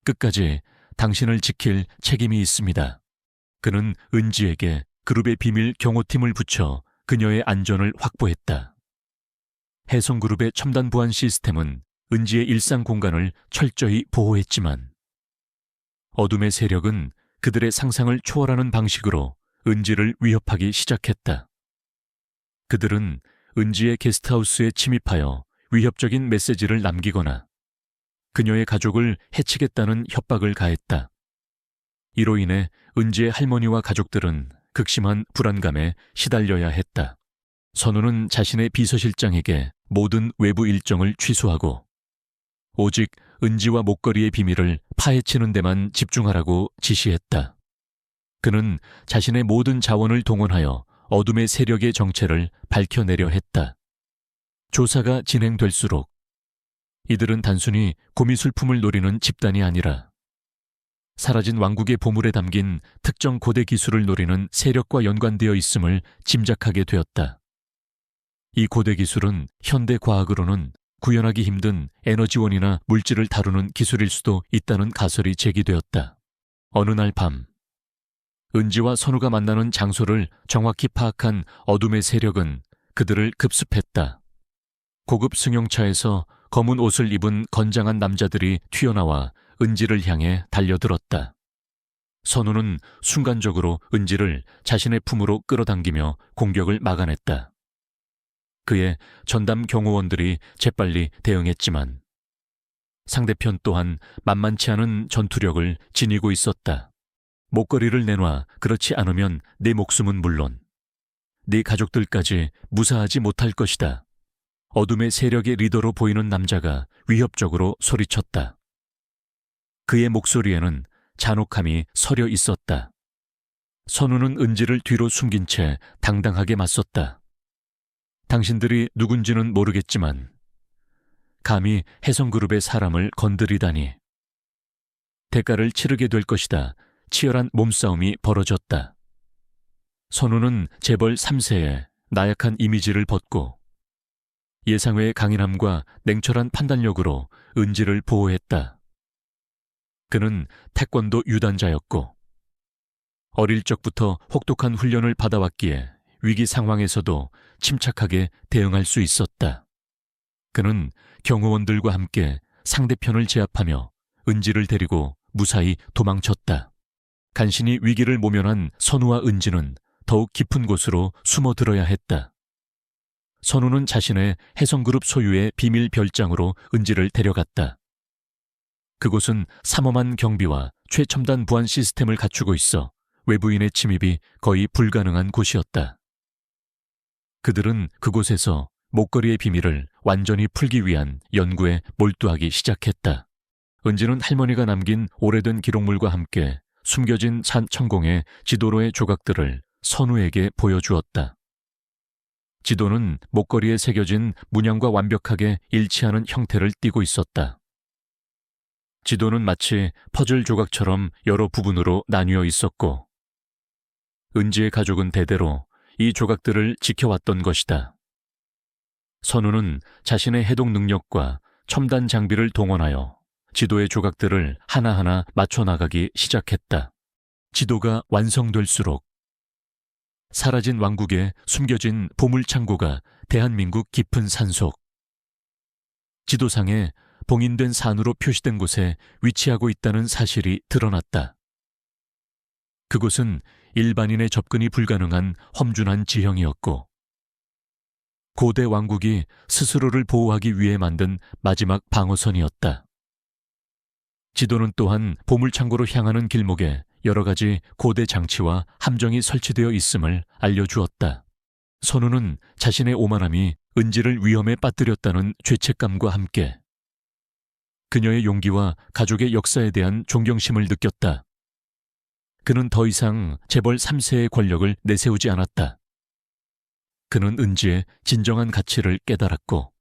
끝까지 당신을 지킬 책임이 있습니다. 그는 은지에게 그룹의 비밀 경호팀을 붙여 그녀의 안전을 확보했다. 해성그룹의 첨단 보안 시스템은 은지의 일상 공간을 철저히 보호했지만 어둠의 세력은 그들의 상상을 초월하는 방식으로 은지를 위협하기 시작했다. 그들은 은지의 게스트하우스에 침입하여 위협적인 메시지를 남기거나 그녀의 가족을 해치겠다는 협박을 가했다. 이로 인해 은지의 할머니와 가족들은 극심한 불안감에 시달려야 했다. 선우는 자신의 비서실장에게 모든 외부 일정을 취소하고 오직 은지와 목걸이의 비밀을 파헤치는 데만 집중하라고 지시했다. 그는 자신의 모든 자원을 동원하여 어둠의 세력의 정체를 밝혀내려 했다. 조사가 진행될수록 이들은 단순히 고미술품을 노리는 집단이 아니라 사라진 왕국의 보물에 담긴 특정 고대 기술을 노리는 세력과 연관되어 있음을 짐작하게 되었다. 이 고대 기술은 현대 과학으로는 구현하기 힘든 에너지원이나 물질을 다루는 기술일 수도 있다는 가설이 제기되었다. 어느 날 밤, 은지와 선우가 만나는 장소를 정확히 파악한 어둠의 세력은 그들을 급습했다. 고급 승용차에서 검은 옷을 입은 건장한 남자들이 튀어나와 은지를 향해 달려들었다. 선우는 순간적으로 은지를 자신의 품으로 끌어당기며 공격을 막아냈다. 그의 전담 경호원들이 재빨리 대응했지만 상대편 또한 만만치 않은 전투력을 지니고 있었다. 목걸이를 내놔. 그렇지 않으면 네 목숨은 물론 네 가족들까지 무사하지 못할 것이다. 어둠의 세력의 리더로 보이는 남자가 위협적으로 소리쳤다. 그의 목소리에는 잔혹함이 서려 있었다. 선우는 은지를 뒤로 숨긴 채 당당하게 맞섰다. 당신들이 누군지는 모르겠지만 감히 혜성그룹의 사람을 건드리다니. 대가를 치르게 될 것이다. 치열한 몸싸움이 벌어졌다. 선우는 재벌 3세의 나약한 이미지를 벗고 예상외의 강인함과 냉철한 판단력으로 은지를 보호했다. 그는 태권도 유단자였고 어릴 적부터 혹독한 훈련을 받아왔기에 위기 상황에서도 침착하게 대응할 수 있었다. 그는 경호원들과 함께 상대편을 제압하며 은지를 데리고 무사히 도망쳤다. 간신히 위기를 모면한 선우와 은지는 더욱 깊은 곳으로 숨어들어야 했다. 선우는 자신의 혜성그룹 소유의 비밀 별장으로 은지를 데려갔다. 그곳은 삼엄한 경비와 최첨단 보안 시스템을 갖추고 있어 외부인의 침입이 거의 불가능한 곳이었다. 그들은 그곳에서 목걸이의 비밀을 완전히 풀기 위한 연구에 몰두하기 시작했다. 은지는 할머니가 남긴 오래된 기록물과 함께 숨겨진 산 천공의 지도로의 조각들을 선우에게 보여주었다. 지도는 목걸이에 새겨진 문양과 완벽하게 일치하는 형태를 띠고 있었다. 지도는 마치 퍼즐 조각처럼 여러 부분으로 나뉘어 있었고 은지의 가족은 대대로 이 조각들을 지켜왔던 것이다. 선우는 자신의 해독 능력과 첨단 장비를 동원하여 지도의 조각들을 하나하나 맞춰나가기 시작했다. 지도가 완성될수록 사라진 왕국에 숨겨진 보물창고가 대한민국 깊은 산속, 지도상에 봉인된 산으로 표시된 곳에 위치하고 있다는 사실이 드러났다. 그곳은 일반인의 접근이 불가능한 험준한 지형이었고 고대 왕국이 스스로를 보호하기 위해 만든 마지막 방어선이었다. 지도는 또한 보물창고로 향하는 길목에 여러 가지 고대 장치와 함정이 설치되어 있음을 알려주었다. 선우는 자신의 오만함이 은지를 위험에 빠뜨렸다는 죄책감과 함께 그녀의 용기와 가족의 역사에 대한 존경심을 느꼈다. 그는 더 이상 재벌 3세의 권력을 내세우지 않았다. 그는 은지의 진정한 가치를 깨달았고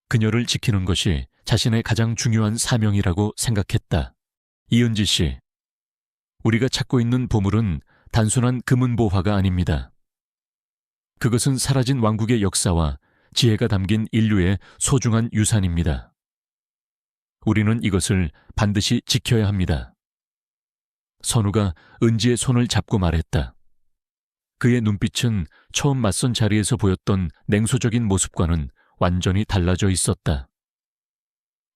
그녀를 지키는 것이 자신의 가장 중요한 사명이라고 생각했다. 이은지 씨, 우리가 찾고 있는 보물은 단순한 금은보화가 아닙니다. 그것은 사라진 왕국의 역사와 지혜가 담긴 인류의 소중한 유산입니다. 우리는 이것을 반드시 지켜야 합니다. 선우가 은지의 손을 잡고 말했다. 그의 눈빛은 처음 맞선 자리에서 보였던 냉소적인 모습과는 완전히 달라져 있었다.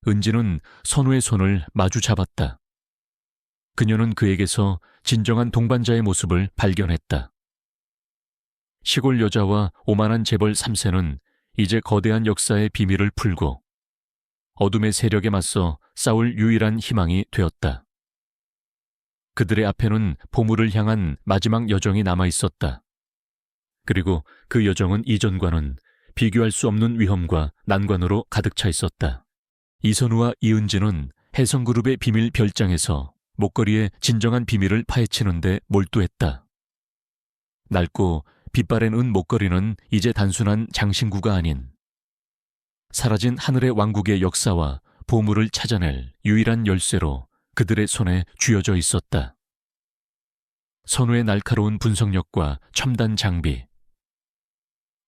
은지는 선우의 손을 마주 잡았다. 그녀는 그에게서 진정한 동반자의 모습을 발견했다. 시골 여자와 오만한 재벌 3세는 이제 거대한 역사의 비밀을 풀고 어둠의 세력에 맞서 싸울 유일한 희망이 되었다. 그들의 앞에는 보물을 향한 마지막 여정이 남아 있었다. 그리고 그 여정은 이전과는 비교할 수 없는 위험과 난관으로 가득 차 있었다. 이선우와 이은지는 혜성그룹의 비밀 별장에서 목걸이의 진정한 비밀을 파헤치는데 몰두했다. 낡고 빛바랜 은 목걸이는 이제 단순한 장신구가 아닌 사라진 하늘의 왕국의 역사와 보물을 찾아낼 유일한 열쇠로 그들의 손에 쥐어져 있었다. 선우의 날카로운 분석력과 첨단 장비,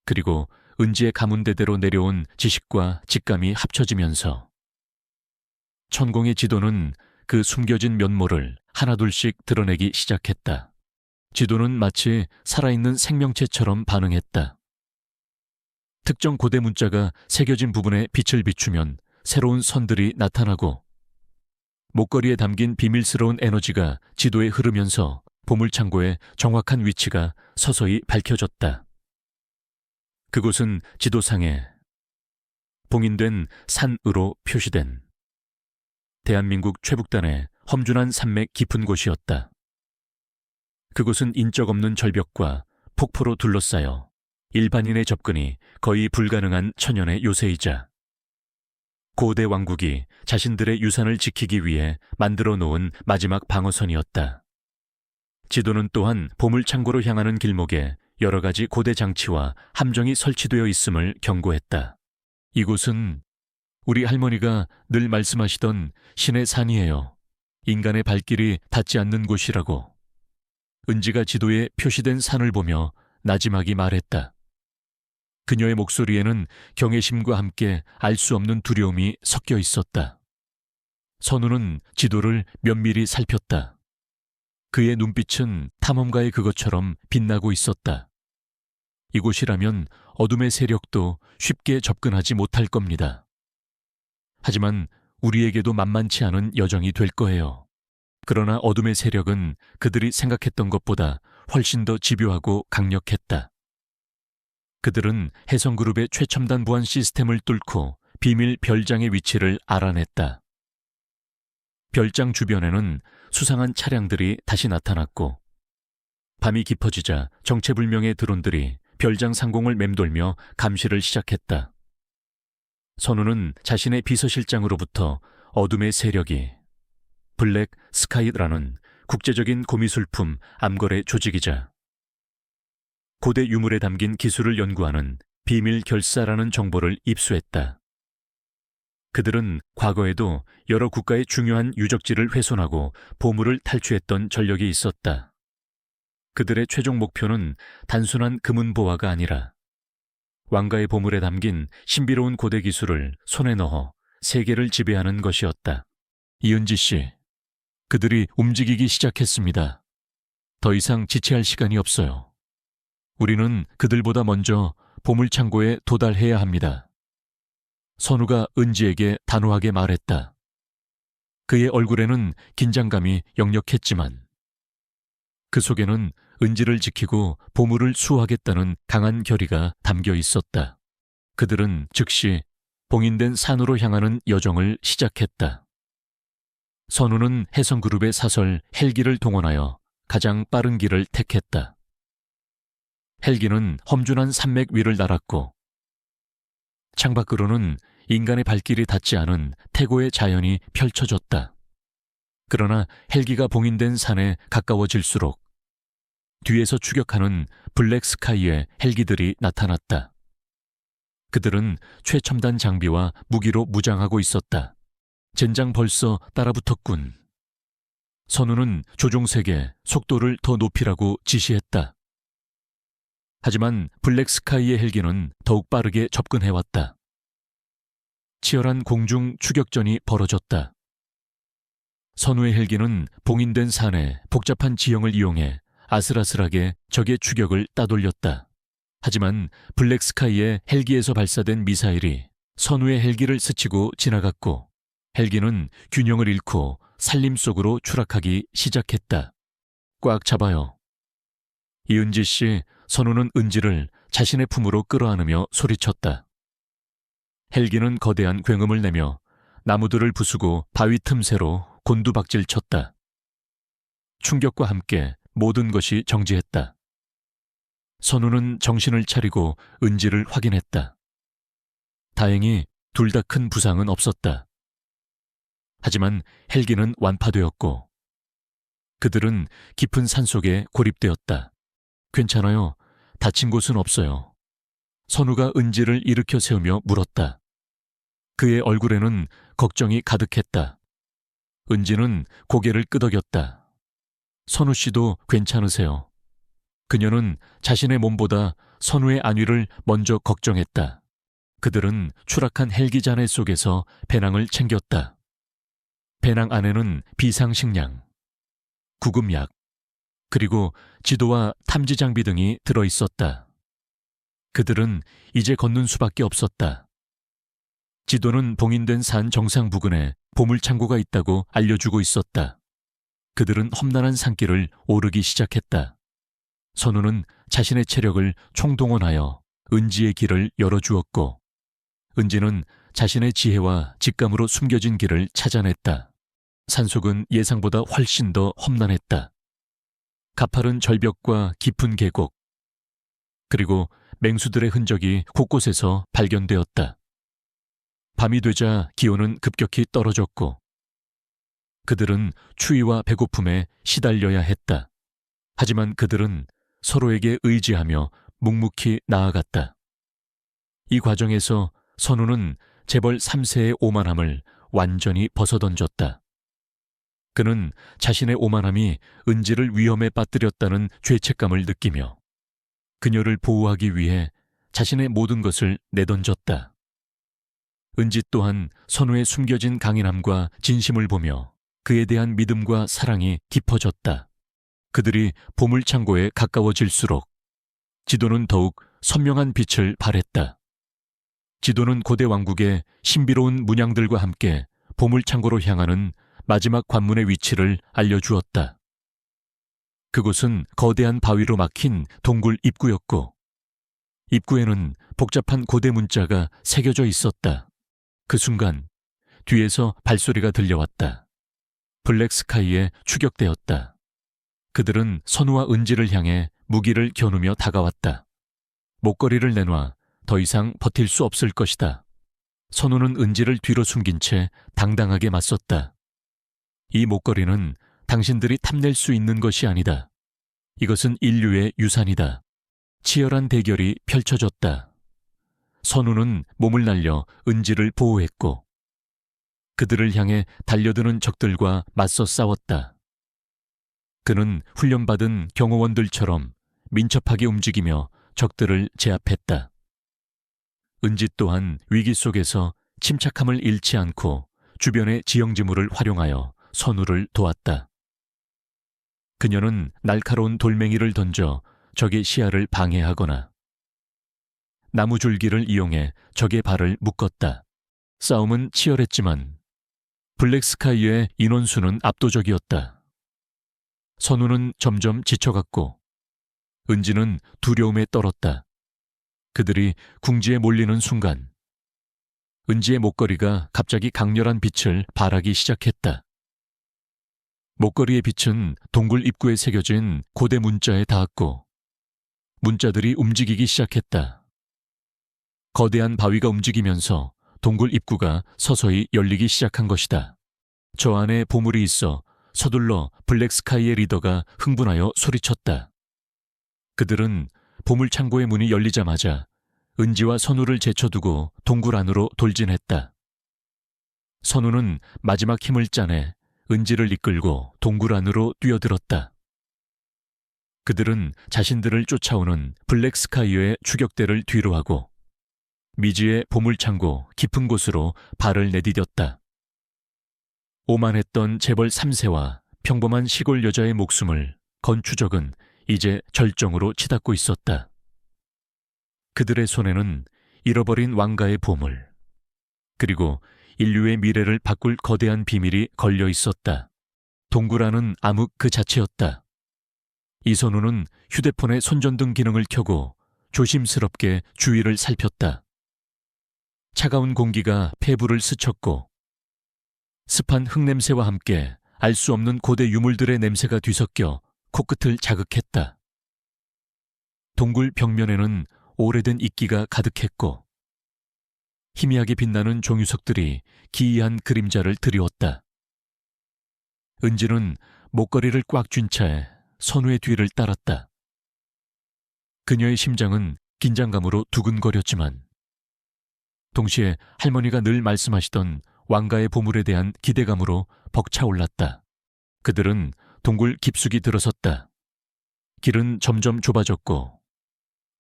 그리고 은지의 가문대대로 내려온 지식과 직감이 합쳐지면서 천공의 지도는 그 숨겨진 면모를 하나둘씩 드러내기 시작했다. 지도는 마치 살아있는 생명체처럼 반응했다. 특정 고대 문자가 새겨진 부분에 빛을 비추면 새로운 선들이 나타나고 목걸이에 담긴 비밀스러운 에너지가 지도에 흐르면서 보물창고의 정확한 위치가 서서히 밝혀졌다. 그곳은 지도상에 봉인된 산으로 표시된 대한민국 최북단의 험준한 산맥 깊은 곳이었다. 그곳은 인적 없는 절벽과 폭포로 둘러싸여 일반인의 접근이 거의 불가능한 천연의 요새이자 고대 왕국이 자신들의 유산을 지키기 위해 만들어 놓은 마지막 방어선이었다. 지도는 또한 보물창고로 향하는 길목에 여러 가지 고대 장치와 함정이 설치되어 있음을 경고했다. 이곳은 우리 할머니가 늘 말씀하시던 신의 산이에요. 인간의 발길이 닿지 않는 곳이라고. 은지가 지도에 표시된 산을 보며 나지막이 말했다. 그녀의 목소리에는 경외심과 함께 알 수 없는 두려움이 섞여 있었다. 선우는 지도를 면밀히 살폈다. 그의 눈빛은 탐험가의 그것처럼 빛나고 있었다. 이곳이라면 어둠의 세력도 쉽게 접근하지 못할 겁니다. 하지만 우리에게도 만만치 않은 여정이 될 거예요. 그러나 어둠의 세력은 그들이 생각했던 것보다 훨씬 더 집요하고 강력했다. 그들은 혜성그룹의 최첨단 보안 시스템을 뚫고 비밀 별장의 위치를 알아냈다. 별장 주변에는 수상한 차량들이 다시 나타났고 밤이 깊어지자 정체불명의 드론들이 별장 상공을 맴돌며 감시를 시작했다. 선우는 자신의 비서실장으로부터 어둠의 세력이 블랙 스카이라는 국제적인 고미술품 암거래 조직이자 고대 유물에 담긴 기술을 연구하는 비밀 결사라는 정보를 입수했다. 그들은 과거에도 여러 국가의 중요한 유적지를 훼손하고 보물을 탈취했던 전력이 있었다. 그들의 최종 목표는 단순한 금은보화가 아니라 왕가의 보물에 담긴 신비로운 고대 기술을 손에 넣어 세계를 지배하는 것이었다. 이은지 씨, 그들이 움직이기 시작했습니다. 더 이상 지체할 시간이 없어요. 우리는 그들보다 먼저 보물창고에 도달해야 합니다. 선우가 은지에게 단호하게 말했다. 그의 얼굴에는 긴장감이 역력했지만 그 속에는 은지를 지키고 보물을 수호하겠다는 강한 결의가 담겨 있었다. 그들은 즉시 봉인된 산으로 향하는 여정을 시작했다. 선우는 혜성그룹의 사설 헬기를 동원하여 가장 빠른 길을 택했다. 헬기는 험준한 산맥 위를 날았고 창밖으로는 인간의 발길이 닿지 않은 태고의 자연이 펼쳐졌다. 그러나 헬기가 봉인된 산에 가까워질수록 뒤에서 추격하는 블랙 스카이의 헬기들이 나타났다. 그들은 최첨단 장비와 무기로 무장하고 있었다. 젠장 벌써 따라붙었군. 선우는 조종색에 속도를 더 높이라고 지시했다. 하지만 블랙 스카이의 헬기는 더욱 빠르게 접근해왔다. 치열한 공중 추격전이 벌어졌다. 선우의 헬기는 봉인된 산의 복잡한 지형을 이용해 아슬아슬하게 적의 추격을 따돌렸다. 하지만 블랙 스카이의 헬기에서 발사된 미사일이 선우의 헬기를 스치고 지나갔고 헬기는 균형을 잃고 산림 속으로 추락하기 시작했다. 꽉 잡아요. 이은지 씨, 선우는 은지를 자신의 품으로 끌어안으며 소리쳤다. 헬기는 거대한 굉음을 내며 나무들을 부수고 바위 틈새로 곤두박질 쳤다. 충격과 함께 모든 것이 정지했다. 선우는 정신을 차리고 은지를 확인했다. 다행히 둘 다 큰 부상은 없었다. 하지만 헬기는 완파되었고 그들은 깊은 산속에 고립되었다. 괜찮아요. 다친 곳은 없어요. 선우가 은지를 일으켜 세우며 물었다. 그의 얼굴에는 걱정이 가득했다. 은지는 고개를 끄덕였다. 선우 씨도 괜찮으세요? 그녀는 자신의 몸보다 선우의 안위를 먼저 걱정했다. 그들은 추락한 헬기 잔해 속에서 배낭을 챙겼다. 배낭 안에는 비상식량, 구급약, 그리고 지도와 탐지 장비 등이 들어 있었다. 그들은 이제 걷는 수밖에 없었다. 지도는 봉인된 산 정상 부근에 보물창고가 있다고 알려주고 있었다. 그들은 험난한 산길을 오르기 시작했다. 선우는 자신의 체력을 총동원하여 은지의 길을 열어주었고 은지는 자신의 지혜와 직감으로 숨겨진 길을 찾아냈다. 산속은 예상보다 훨씬 더 험난했다. 가파른 절벽과 깊은 계곡, 그리고 맹수들의 흔적이 곳곳에서 발견되었다. 밤이 되자 기온은 급격히 떨어졌고 그들은 추위와 배고픔에 시달려야 했다. 하지만 그들은 서로에게 의지하며 묵묵히 나아갔다. 이 과정에서 선우는 재벌 3세의 오만함을 완전히 벗어던졌다. 그는 자신의 오만함이 은지를 위험에 빠뜨렸다는 죄책감을 느끼며 그녀를 보호하기 위해 자신의 모든 것을 내던졌다. 은지 또한 선우의 숨겨진 강인함과 진심을 보며 그에 대한 믿음과 사랑이 깊어졌다. 그들이 보물창고에 가까워질수록 지도는 더욱 선명한 빛을 발했다. 지도는 고대 왕국의 신비로운 문양들과 함께 보물창고로 향하는 마지막 관문의 위치를 알려주었다. 그곳은 거대한 바위로 막힌 동굴 입구였고 입구에는 복잡한 고대 문자가 새겨져 있었다. 그 순간 뒤에서 발소리가 들려왔다. 블랙스카이에 추격되었다. 그들은 선우와 은지를 향해 무기를 겨누며 다가왔다. 목걸이를 내놔. 더 이상 버틸 수 없을 것이다. 선우는 은지를 뒤로 숨긴 채 당당하게 맞섰다. 이 목걸이는 당신들이 탐낼 수 있는 것이 아니다. 이것은 인류의 유산이다. 치열한 대결이 펼쳐졌다. 선우는 몸을 날려 은지를 보호했고 그들을 향해 달려드는 적들과 맞서 싸웠다. 그는 훈련받은 경호원들처럼 민첩하게 움직이며 적들을 제압했다. 은지 또한 위기 속에서 침착함을 잃지 않고 주변의 지형지물을 활용하여 선우를 도왔다. 그녀는 날카로운 돌멩이를 던져 적의 시야를 방해하거나 나무 줄기를 이용해 적의 발을 묶었다. 싸움은 치열했지만 블랙스카이의 인원수는 압도적이었다. 선우는 점점 지쳐갔고 은지는 두려움에 떨었다. 그들이 궁지에 몰리는 순간 은지의 목걸이가 갑자기 강렬한 빛을 발하기 시작했다. 목걸이의 빛은 동굴 입구에 새겨진 고대 문자에 닿았고 문자들이 움직이기 시작했다. 거대한 바위가 움직이면서 동굴 입구가 서서히 열리기 시작한 것이다. 저 안에 보물이 있어. 서둘러. 블랙스카이의 리더가 흥분하여 소리쳤다. 그들은 보물창고의 문이 열리자마자 은지와 선우를 제쳐두고 동굴 안으로 돌진했다. 선우는 마지막 힘을 짜내 은지를 이끌고 동굴 안으로 뛰어들었다. 그들은 자신들을 쫓아오는 블랙스카이어의 추격대를 뒤로하고 미지의 보물창고 깊은 곳으로 발을 내디뎠다. 오만했던 재벌 3세와 평범한 시골 여자의 목숨을 건 추적은 이제 절정으로 치닫고 있었다. 그들의 손에는 잃어버린 왕가의 보물, 그리고 인류의 미래를 바꿀 거대한 비밀이 걸려 있었다. 동굴 안은 암흑 그 자체였다. 이선우는 휴대폰의 손전등 기능을 켜고 조심스럽게 주위를 살폈다. 차가운 공기가 폐부를 스쳤고 습한 흙냄새와 함께 알 수 없는 고대 유물들의 냄새가 뒤섞여 코끝을 자극했다. 동굴 벽면에는 오래된 이끼가 가득했고 희미하게 빛나는 종유석들이 기이한 그림자를 드리웠다. 은지는 목걸이를 꽉 쥔 채 선우의 뒤를 따랐다. 그녀의 심장은 긴장감으로 두근거렸지만 동시에 할머니가 늘 말씀하시던 왕가의 보물에 대한 기대감으로 벅차올랐다. 그들은 동굴 깊숙이 들어섰다. 길은 점점 좁아졌고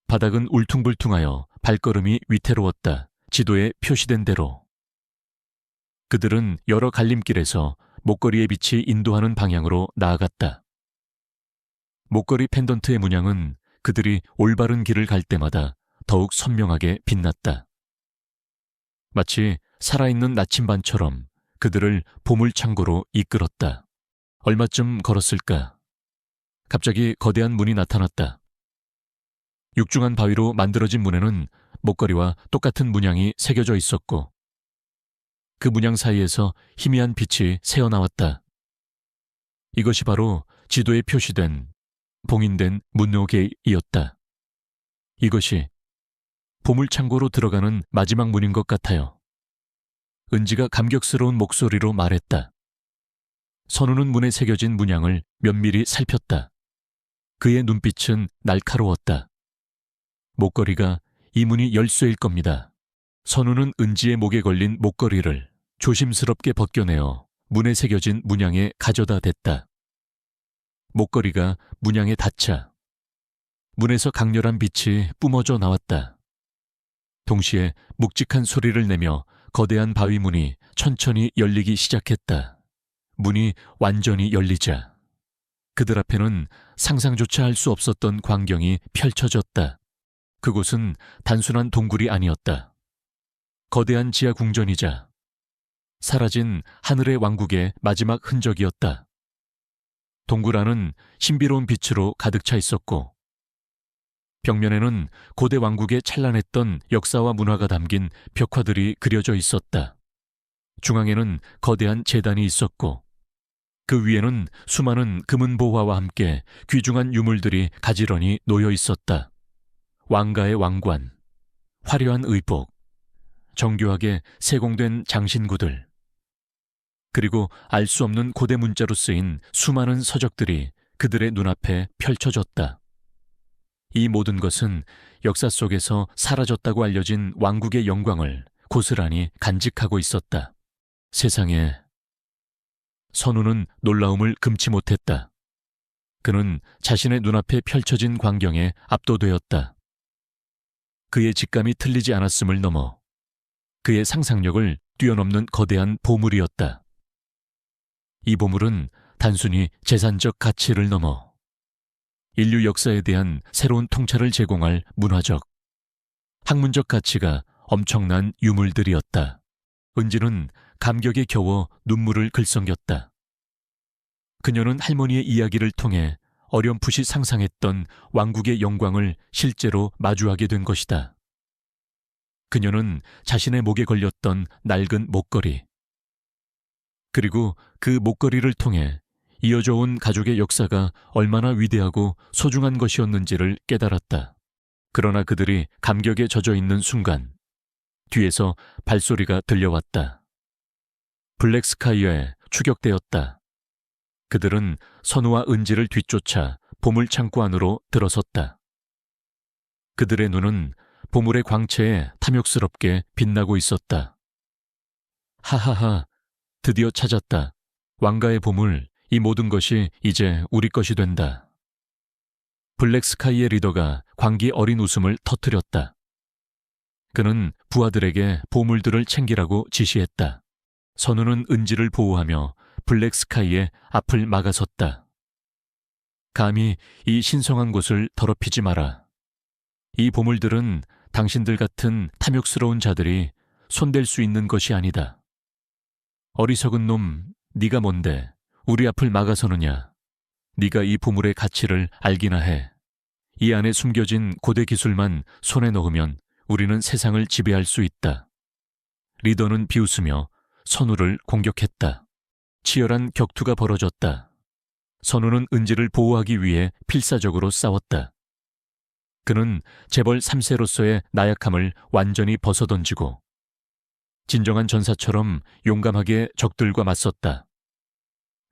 바닥은 울퉁불퉁하여 발걸음이 위태로웠다. 지도에 표시된 대로. 그들은 여러 갈림길에서 목걸이의 빛이 인도하는 방향으로 나아갔다. 목걸이 펜던트의 문양은 그들이 올바른 길을 갈 때마다 더욱 선명하게 빛났다. 마치 살아있는 나침반처럼 그들을 보물창고로 이끌었다. 얼마쯤 걸었을까? 갑자기 거대한 문이 나타났다. 육중한 바위로 만들어진 문에는 목걸이와 똑같은 문양이 새겨져 있었고 그 문양 사이에서 희미한 빛이 새어나왔다. 이것이 바로 지도에 표시된 봉인된 문호계이었다. 이것이 보물창고로 들어가는 마지막 문인 것 같아요. 은지가 감격스러운 목소리로 말했다. 선우는 문에 새겨진 문양을 면밀히 살폈다. 그의 눈빛은 날카로웠다. 목걸이가 이 문이 열쇠일 겁니다. 선우는 은지의 목에 걸린 목걸이를 조심스럽게 벗겨내어 문에 새겨진 문양에 가져다 댔다. 목걸이가 문양에 닿자 문에서 강렬한 빛이 뿜어져 나왔다. 동시에 묵직한 소리를 내며 거대한 바위문이 천천히 열리기 시작했다. 문이 완전히 열리자 그들 앞에는 상상조차 할 수 없었던 광경이 펼쳐졌다. 그곳은 단순한 동굴이 아니었다. 거대한 지하 궁전이자 사라진 하늘의 왕국의 마지막 흔적이었다. 동굴 안은 신비로운 빛으로 가득 차 있었고 벽면에는 고대 왕국의 찬란했던 역사와 문화가 담긴 벽화들이 그려져 있었다. 중앙에는 거대한 제단이 있었고 그 위에는 수많은 금은 보화와 함께 귀중한 유물들이 가지런히 놓여 있었다. 왕가의 왕관, 화려한 의복, 정교하게 세공된 장신구들, 그리고 알 수 없는 고대 문자로 쓰인 수많은 서적들이 그들의 눈앞에 펼쳐졌다. 이 모든 것은 역사 속에서 사라졌다고 알려진 왕국의 영광을 고스란히 간직하고 있었다. 세상에, 선우는 놀라움을 금치 못했다. 그는 자신의 눈앞에 펼쳐진 광경에 압도되었다. 그의 직감이 틀리지 않았음을 넘어 그의 상상력을 뛰어넘는 거대한 보물이었다. 이 보물은 단순히 재산적 가치를 넘어 인류 역사에 대한 새로운 통찰을 제공할 문화적, 학문적 가치가 엄청난 유물들이었다. 은지는 감격에 겨워 눈물을 글썽였다. 그녀는 할머니의 이야기를 통해 어렴풋이 상상했던 왕국의 영광을 실제로 마주하게 된 것이다. 그녀는 자신의 목에 걸렸던 낡은 목걸이, 그리고 그 목걸이를 통해 이어져 온 가족의 역사가 얼마나 위대하고 소중한 것이었는지를 깨달았다. 그러나 그들이 감격에 젖어 있는 순간 뒤에서 발소리가 들려왔다. 블랙스카이어에 추격되었다. 그들은 선우와 은지를 뒤쫓아 보물창고 안으로 들어섰다. 그들의 눈은 보물의 광채에 탐욕스럽게 빛나고 있었다. 하하하, 드디어 찾았다. 왕가의 보물, 이 모든 것이 이제 우리 것이 된다. 블랙스카이의 리더가 광기 어린 웃음을 터뜨렸다. 그는 부하들에게 보물들을 챙기라고 지시했다. 선우는 은지를 보호하며 블랙스카이의 앞을 막아섰다. 감히 이 신성한 곳을 더럽히지 마라. 이 보물들은 당신들 같은 탐욕스러운 자들이 손댈 수 있는 것이 아니다. 어리석은 놈, 네가 뭔데 우리 앞을 막아서느냐. 네가 이 보물의 가치를 알기나 해. 이 안에 숨겨진 고대 기술만 손에 넣으면 우리는 세상을 지배할 수 있다. 리더는 비웃으며 선우를 공격했다. 치열한 격투가 벌어졌다. 선우는 은지를 보호하기 위해 필사적으로 싸웠다. 그는 재벌 3세로서의 나약함을 완전히 벗어던지고 진정한 전사처럼 용감하게 적들과 맞섰다.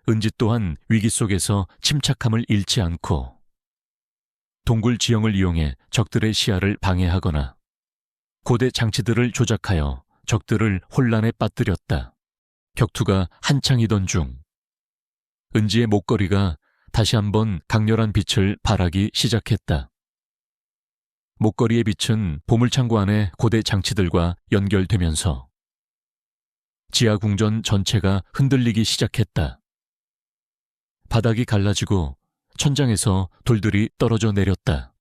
은지 또한 위기 속에서 침착함을 잃지 않고 동굴 지형을 이용해 적들의 시야를 방해하거나 고대 장치들을 조작하여 적들을 혼란에 빠뜨렸다. 격투가 한창이던 중 은지의 목걸이가 다시 한번 강렬한 빛을 발하기 시작했다. 목걸이의 빛은 보물창고 안의 고대 장치들과 연결되면서 지하 궁전 전체가 흔들리기 시작했다. 바닥이 갈라지고 천장에서 돌들이 떨어져 내렸다.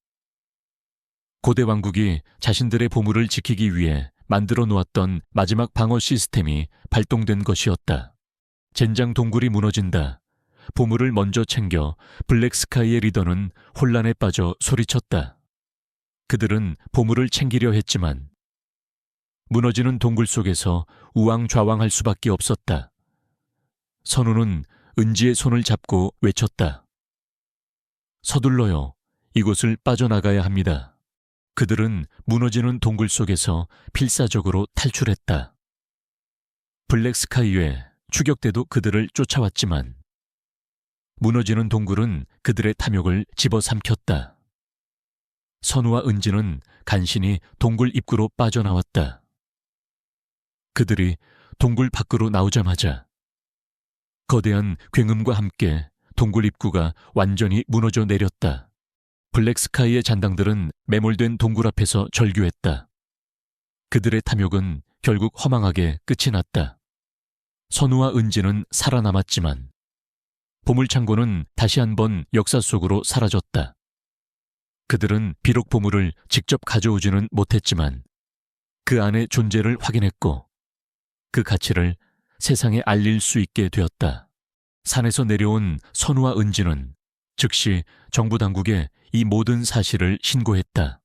고대 왕국이 자신들의 보물을 지키기 위해 만들어 놓았던 마지막 방어 시스템이 발동된 것이었다. 젠장 동굴이 무너진다. 보물을 먼저 챙겨 블랙스카이의 리더는 혼란에 빠져 소리쳤다. 그들은 보물을 챙기려 했지만 무너지는 동굴 속에서 우왕좌왕할 수밖에 없었다. 선우는 은지의 손을 잡고 외쳤다. 서둘러요. 이곳을 빠져나가야 합니다. 그들은 무너지는 동굴 속에서 필사적으로 탈출했다. 블랙스카이에 추격대도 그들을 쫓아왔지만 무너지는 동굴은 그들의 탐욕을 집어삼켰다. 선우와 은지는 간신히 동굴 입구로 빠져나왔다. 그들이 동굴 밖으로 나오자마자 거대한 굉음과 함께 동굴 입구가 완전히 무너져 내렸다. 블랙스카이의 잔당들은 매몰된 동굴 앞에서 절규했다. 그들의 탐욕은 결국 허망하게 끝이 났다. 선우와 은지는 살아남았지만 보물창고는 다시 한번 역사 속으로 사라졌다. 그들은 비록 보물을 직접 가져오지는 못했지만 그 안의 존재를 확인했고 그 가치를 세상에 알릴 수 있게 되었다. 산에서 내려온 선우와 은지는 즉시 정부 당국에 이 모든 사실을 신고했다.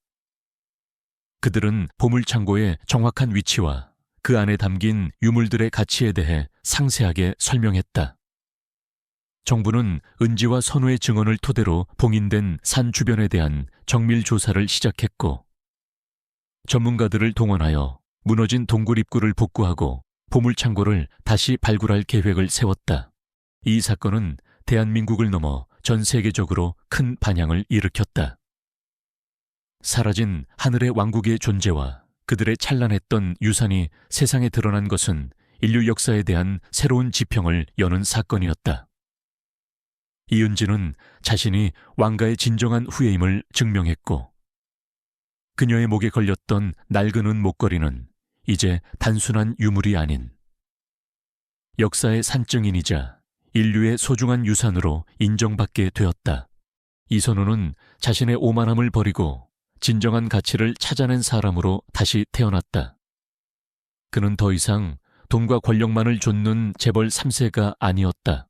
그들은 보물창고의 정확한 위치와 그 안에 담긴 유물들의 가치에 대해 상세하게 설명했다. 정부는 은지와 선우의 증언을 토대로 봉인된 산 주변에 대한 정밀 조사를 시작했고 전문가들을 동원하여 무너진 동굴 입구를 복구하고 보물창고를 다시 발굴할 계획을 세웠다. 이 사건은 대한민국을 넘어 전 세계적으로 큰 반향을 일으켰다. 사라진 하늘의 왕국의 존재와 그들의 찬란했던 유산이 세상에 드러난 것은 인류 역사에 대한 새로운 지평을 여는 사건이었다. 이은지는 자신이 왕가의 진정한 후예임을 증명했고 그녀의 목에 걸렸던 낡은 은 목걸이는 이제 단순한 유물이 아닌 역사의 산증인이자 인류의 소중한 유산으로 인정받게 되었다. 이선우는 자신의 오만함을 버리고 진정한 가치를 찾아낸 사람으로 다시 태어났다. 그는 더 이상 돈과 권력만을 좇는 재벌 3세가 아니었다.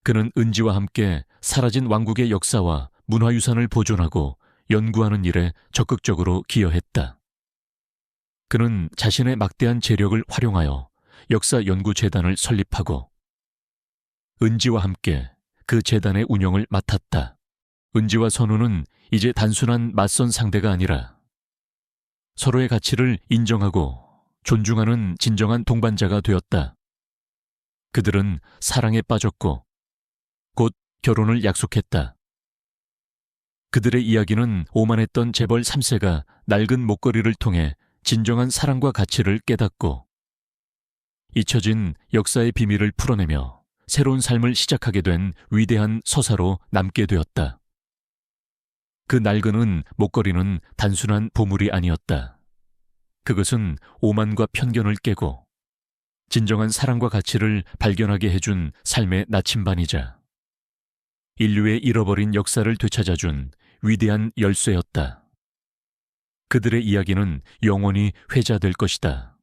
그는 은지와 함께 사라진 왕국의 역사와 문화유산을 보존하고 연구하는 일에 적극적으로 기여했다. 그는 자신의 막대한 재력을 활용하여 역사연구재단을 설립하고 은지와 함께 그 재단의 운영을 맡았다. 은지와 선우는 이제 단순한 맞선 상대가 아니라 서로의 가치를 인정하고 존중하는 진정한 동반자가 되었다. 그들은 사랑에 빠졌고 곧 결혼을 약속했다. 그들의 이야기는 오만했던 재벌 3세가 낡은 목걸이를 통해 진정한 사랑과 가치를 깨닫고 잊혀진 역사의 비밀을 풀어내며 새로운 삶을 시작하게 된 위대한 서사로 남게 되었다. 그 낡은 은 목걸이는 단순한 보물이 아니었다. 그것은 오만과 편견을 깨고 진정한 사랑과 가치를 발견하게 해준 삶의 나침반이자 인류의 잃어버린 역사를 되찾아준 위대한 열쇠였다. 그들의 이야기는 영원히 회자될 것이다.